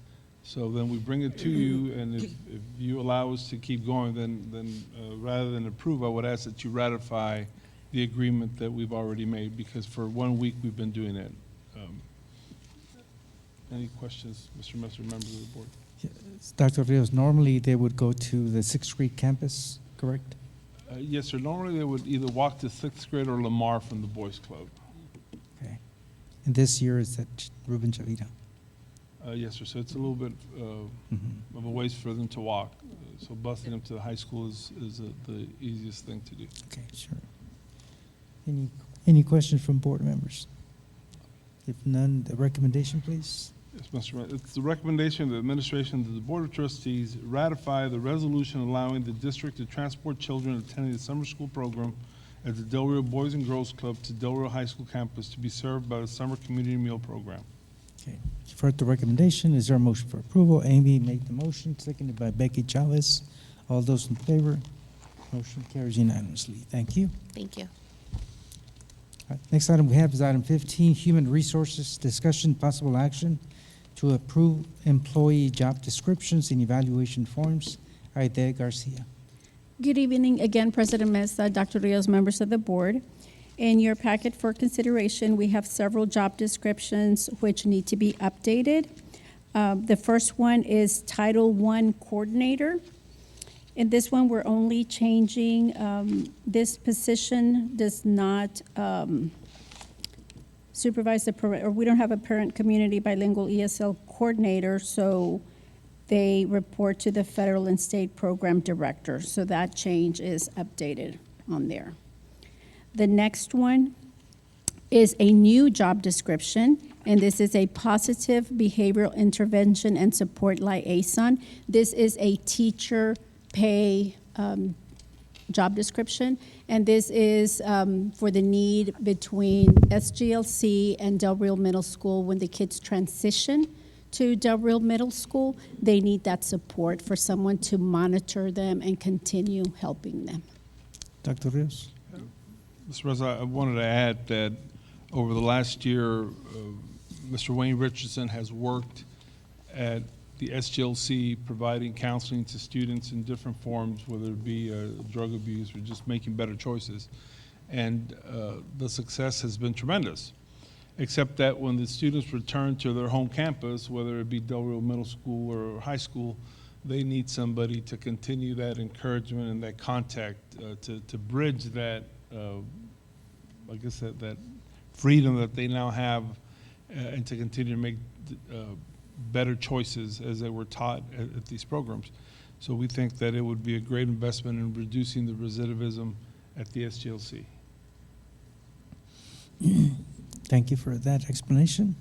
So then we bring it to you, and if you allow us to keep going, then rather than approve, I would ask that you ratify the agreement that we've already made, because for 1 week we've been doing that. Any questions, Mr. Messer, members of the board? Dr. Rios, normally they would go to the Sixth Street campus, correct? Yes, sir. Normally they would either walk to 6th grade or Lamar from the Boys Club. Okay. And this year is at Ruben Chavita. Yes, sir. So it's a little bit of a ways for them to walk. So busing them to the high school is the easiest thing to do. Okay, sure. Any questions from board members? If none, the recommendation, please. Yes, Mr. Mayor. It's the recommendation of the administration that the Board of Trustees ratify the resolution allowing the district to transport children attending the summer school program at the Del Rio Boys and Girls Club to Del Rio High School campus to be served by the summer community meal program. Okay. You've heard the recommendation. Is there a motion for approval? Amy made the motion, seconded by Becky Chavez. All those in favor? Motion carries unanimously. Thank you. Thank you. All right, next item we have is item 15, Human Resources Discussion Possible Action to approve employee job descriptions and evaluation forms. Aide Garcia. Good evening again, President Mesa, Dr. Rios, members of the board. In your packet for consideration, we have several job descriptions which need to be updated. The first one is Title I Coordinator. In this one, we're only changing, this position does not supervise or we don't have a parent community bilingual ESL coordinator, so they report to the federal and state program director. So that change is updated on there. The next one is a new job description, and this is a positive behavioral intervention and support liaison. This is a teacher pay job description, and this is for the need between SGLC and Del Rio Middle School. When the kids transition to Del Rio Middle School, they need that support for someone to monitor them and continue helping them. Dr. Rios. Mr. President, I wanted to add that over the last year, Mr. Wayne Richardson has worked at the SGLC providing counseling to students in different forms, whether it be drug abuse or just making better choices. And the success has been tremendous, except that when the students return to their home campus, whether it be Del Rio Middle School or high school, they need somebody to continue that encouragement and that contact to bridge that, I guess that freedom that they now have and to continue to make better choices as they were taught at these programs. So we think that it would be a great investment in reducing the recidivism at the SGLC. Thank you for that explanation.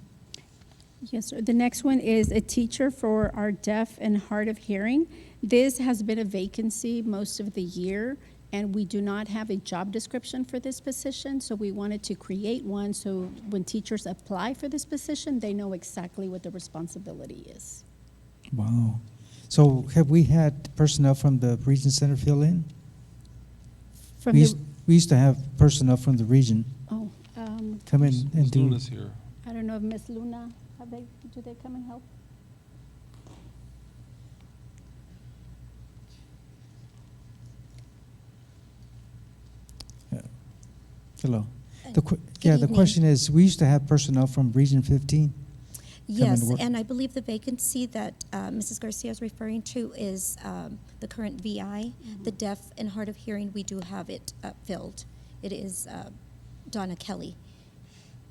Yes, sir. The next one is a teacher for our deaf and hard of hearing. This has been a vacancy most of the year, and we do not have a job description for this position, so we wanted to create one so when teachers apply for this position, they know exactly what the responsibility is. Wow. So have we had personnel from the region center fill in? From We the, used to have personnel from the region oh, come in and Ms. do. Luna's here. I don't know if Miss Luna, do they come and help? Hello. Good The evening. question is, we used to have personnel from Region 15. Yes, work. and I believe the vacancy that Mrs. Garcia is referring to is the current VI, the deaf and hard of hearing. We do have it filled. It is Donna Kelly,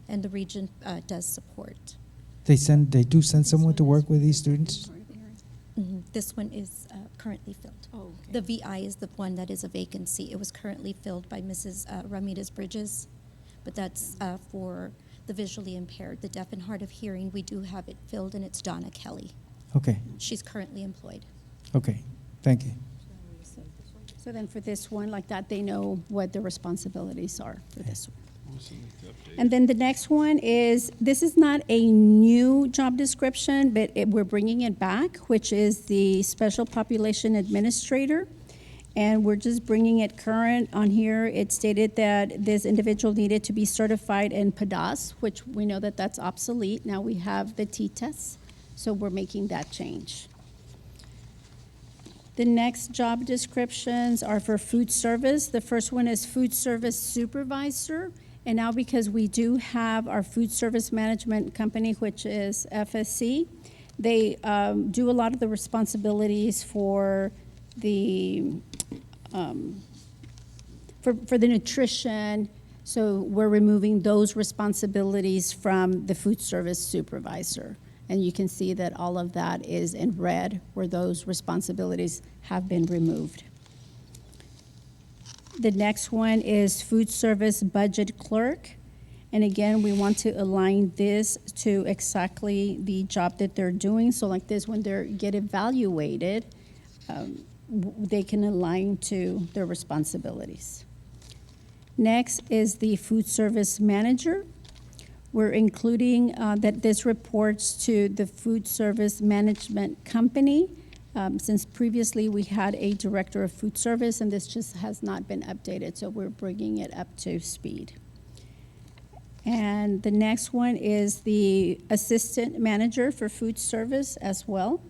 and the region does support. They do send someone to work with these students? This one is currently filled. Oh, The VI is the one that is a vacancy. It was currently filled by Mrs. Ramirez Bridges, but that's for the visually impaired, the deaf and hard of hearing. We do have it filled, and it's Donna Kelly. Okay, She's currently employed. okay, thank you. So then for this one, like that, they know what the responsibilities are for this one. And then the next one is, this is not a new job description, but we're bringing it back, which is the Special Population Administrator. And we're just bringing it current. On here, it stated that this individual needed to be certified in PADAS, which we know that that's obsolete. Now we have the T-test. So we're making that change. The next job descriptions are for food service. The first one is food service supervisor. And now because we do have our food service management company, which is FSC, they do a lot of the responsibilities for the for the nutrition. So we're removing those responsibilities from the food service supervisor. And you can see that all of that is in red where those responsibilities have been removed. The next one is food service budget clerk. And again, we want to align this to exactly the job that they're doing. So like this, when they get evaluated, they can align to their responsibilities. Next is the food service manager. We're including that this reports to the food service management company. Since previously we had a director of food service and this just has not been updated, so we're bringing it up to speed. And the next one is the assistant manager for food service as well.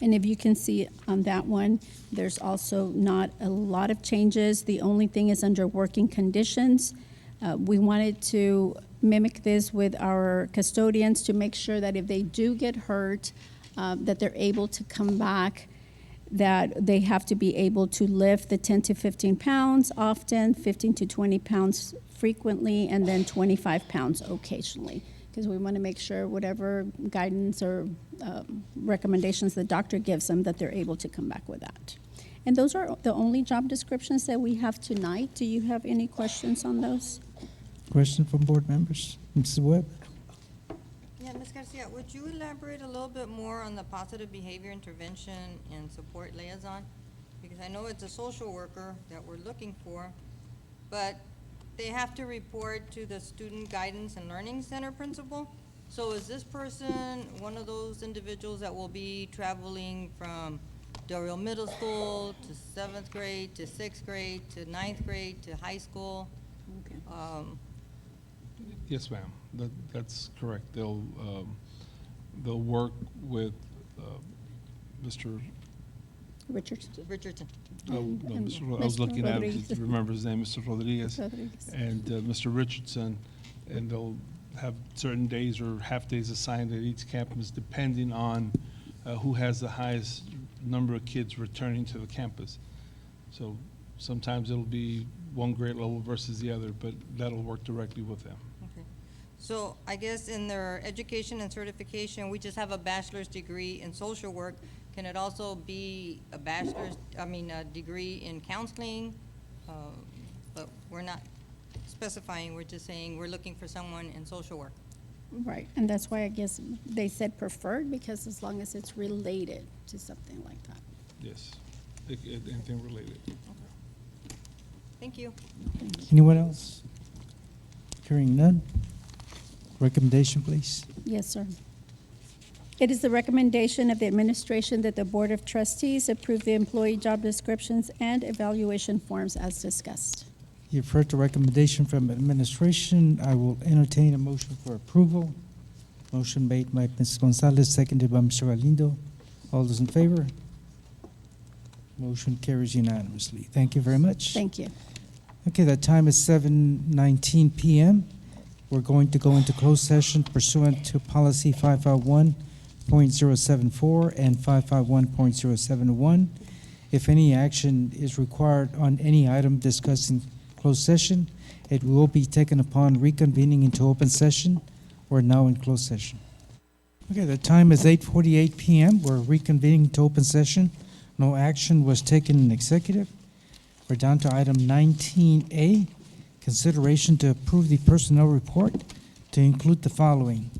And if you can see on that one, there's also not a lot of changes. The only thing is under working conditions. We wanted to mimic this with our custodians to make sure that if they do get hurt, that they're able to come back, that they have to be able to lift the 10 to 15 pounds often, 15 to 20 pounds frequently, and then 25 pounds occasionally. Because we want to make sure whatever guidance or recommendations the doctor gives them, that they're able to come back with that. And those are the only job descriptions that we have tonight. Do you have any questions on those? Question from board members? Mrs. Webb? Yeah, Ms. Garcia, would you elaborate a little bit more on the positive behavior intervention and support liaison? Because I know it's a social worker that we're looking for, but they have to report to the student guidance and learning center principal. So is this person one of those individuals that will be traveling from Del Rio Middle School to 7th grade, to 6th grade, to 9th grade, to high school? Yes, ma'am. That's correct. They'll work with Mr. Richardson. No, I was looking at him to remember his name, Mr. Rodriguez, and Mr. Richardson, and they'll have certain days or half days assigned at each campus depending on who has the highest number of kids returning to the campus. So sometimes it'll be one grade level versus the other, but that'll work directly with them. Okay. So I guess in their education and certification, we just have a bachelor's degree in social work. Can it also be a a degree in counseling? But we're not specifying, we're just saying we're looking for someone in social work. Right, and that's why I guess they said preferred, because as long as it's related to something like that. Yes, anything related. Thank you. Anyone else? Hearing none. Recommendation, please. Yes, sir. It is the recommendation of the administration that the Board of Trustees approve the employee job descriptions and evaluation forms as discussed. You've heard the recommendation from administration. I will entertain a motion for approval. Motion made by Ms. Gonzalez, seconded by Mr. Galindo. All those in favor? Motion carries unanimously. Thank you very much. Thank you. Okay, the time is 7:19 p.m. We're going to go into closed session pursuant to policy 551.074 and 551.071. If any action is required on any item discussed in closed session, it will be taken upon reconvening into open session. We're now in closed session. Okay, the time is 8:48 p.m. We're reconvening to open session. No action was taken in executive. We're down to item 19A, consideration to approve the personnel report to include the following: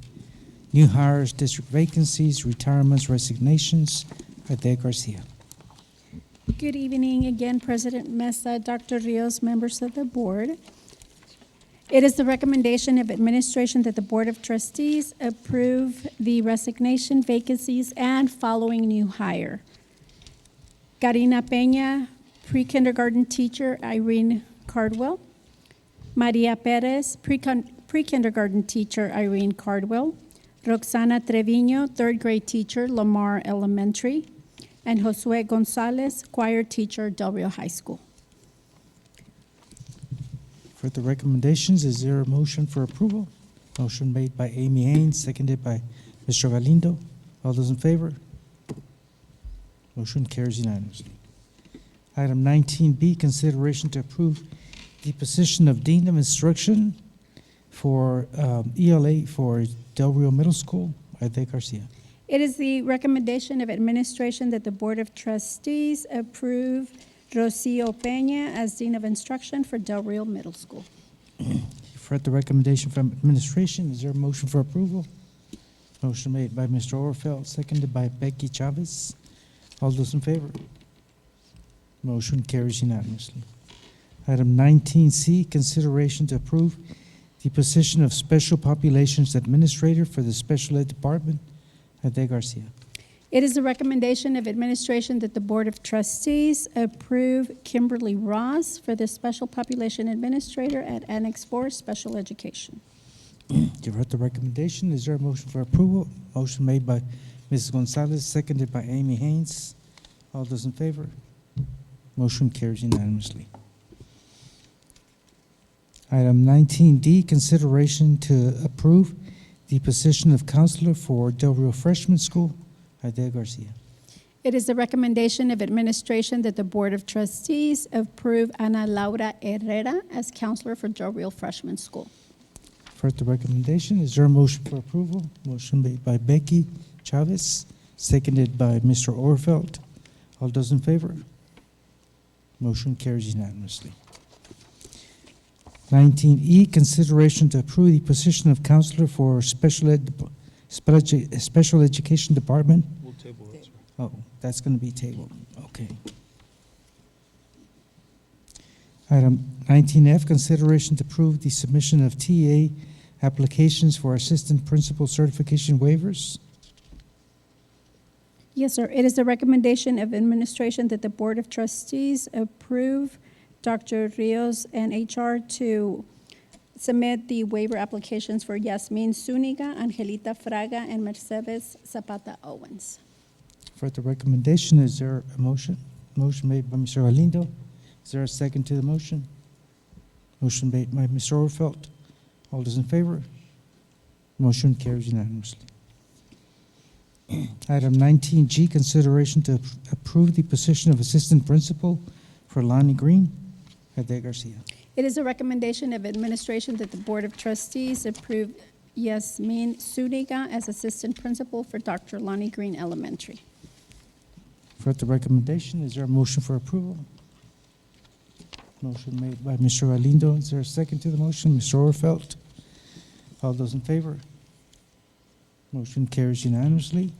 new hires, district vacancies, retirements, resignations. Ade Garcia. Good evening again, President Mesa, Dr. Rios, members of the board. It is the recommendation of administration that the Board of Trustees approve the resignation, vacancies, and following new hire. Karina Peña, pre-kindergarten teacher, Irene Cardwell. Maria Perez, pre-kindergarten teacher, Irene Cardwell. Roxana Trevino, third grade teacher, Lamar Elementary, and Josue Gonzalez, choir teacher, Del Rio High School. For the recommendations, is there a motion for approval? Motion made by Amy Haynes, seconded by Mr. Galindo. All those in favor? Motion carries unanimously. Item 19B, consideration to approve the position of Dean of Instruction for ELA for Del Rio Middle School, Aide Garcia. It is the recommendation of administration that the Board of Trustees approve Rocio Peña as Dean of Instruction for Del Rio Middle School. You've heard the recommendation from administration. Is there a motion for approval? Motion made by Mr. Orfeld, seconded by Becky Chavez. All those in favor? Motion carries unanimously. Item 19C, consideration to approve the position of Special Populations Administrator for the Special Ed Department, Aide Garcia. It is the recommendation of administration that the Board of Trustees approve Kimberly Ross for the Special Population Administrator at Annex 4 Special Education. You've heard the recommendation. Is there a motion for approval? Motion made by Mrs. Gonzalez, seconded by Amy Haynes. All those in favor? Motion carries unanimously. Item 19D, consideration to approve the position of counselor for Del Rio Freshman School, Aide Garcia. It is the recommendation of administration that the Board of Trustees approve Ana Laura Herrera as counselor for Del Rio Freshman School. For the recommendation, is there a motion for approval? Motion made by Becky Chavez, seconded by Mr. Orfeld. All those in favor? Motion carries unanimously. 19E, consideration to approve the position of counselor for Special Education Department. We'll table that, sir. Oh, that's going to be tabled. Okay. Item 19F, consideration to approve the submission of TA applications for assistant principal certification waivers. Yes, sir. It is the recommendation of administration that the Board of Trustees approve Dr. Rios and HR to submit the waiver applications for Yasmin Zuniga, Angelita Fraga, and Mercedes Zapata Owens. For the recommendation, is there a motion? Motion made by Mr. Galindo. Is there a second to the motion? Motion made by Mr. Orfeld. All those in favor? Motion carries unanimously. Item 19G, consideration to approve the position of assistant principal for Lonnie Green, Aide Garcia. It is a recommendation of administration that the Board of Trustees approve Yasmin Zuniga as assistant principal for Dr. Lonnie Green Elementary. For the recommendation, is there a motion for approval? Motion made by Mr. Galindo. Is there a second to the motion? Mr. Orfeld. All those in favor? Motion carries unanimously.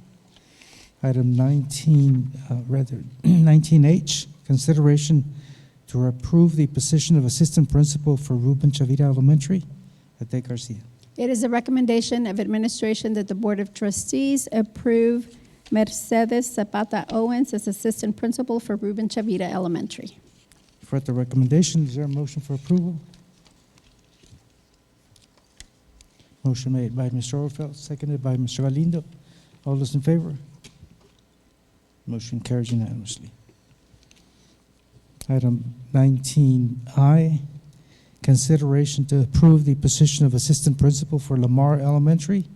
Item 19H, consideration to approve the position of assistant principal for Ruben Chavira Elementary, Aide Garcia. It is a recommendation of administration that the Board of Trustees approve Mercedes Zapata Owens as assistant principal for Ruben Chavira Elementary. For the recommendation, is there a motion for approval? Motion made by Mr. Orfeld, seconded by Mr. Galindo. All those in favor? Motion carries unanimously. Item 19I, consideration to approve the position of assistant principal for Lamar Elementary,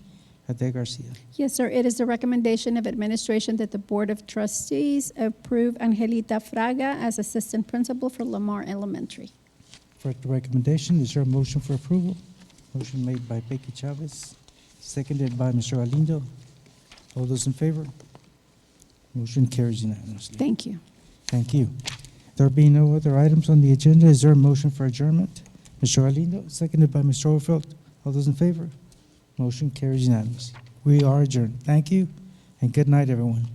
Aide Garcia. Yes, sir. It is the recommendation of administration that the Board of Trustees approve Angelita Fraga as assistant principal for Lamar Elementary. For the recommendation, is there a motion for approval? Motion made by Becky Chavez, seconded by Mr. Galindo. All those in favor? Motion carries unanimously. Thank you. Thank you. There being no other items on the agenda, is there a motion for adjournment? Mr. Galindo, seconded by Mr. Orfeld. All those in favor? Motion carries unanimously. We are adjourned. Thank you, and good night, everyone.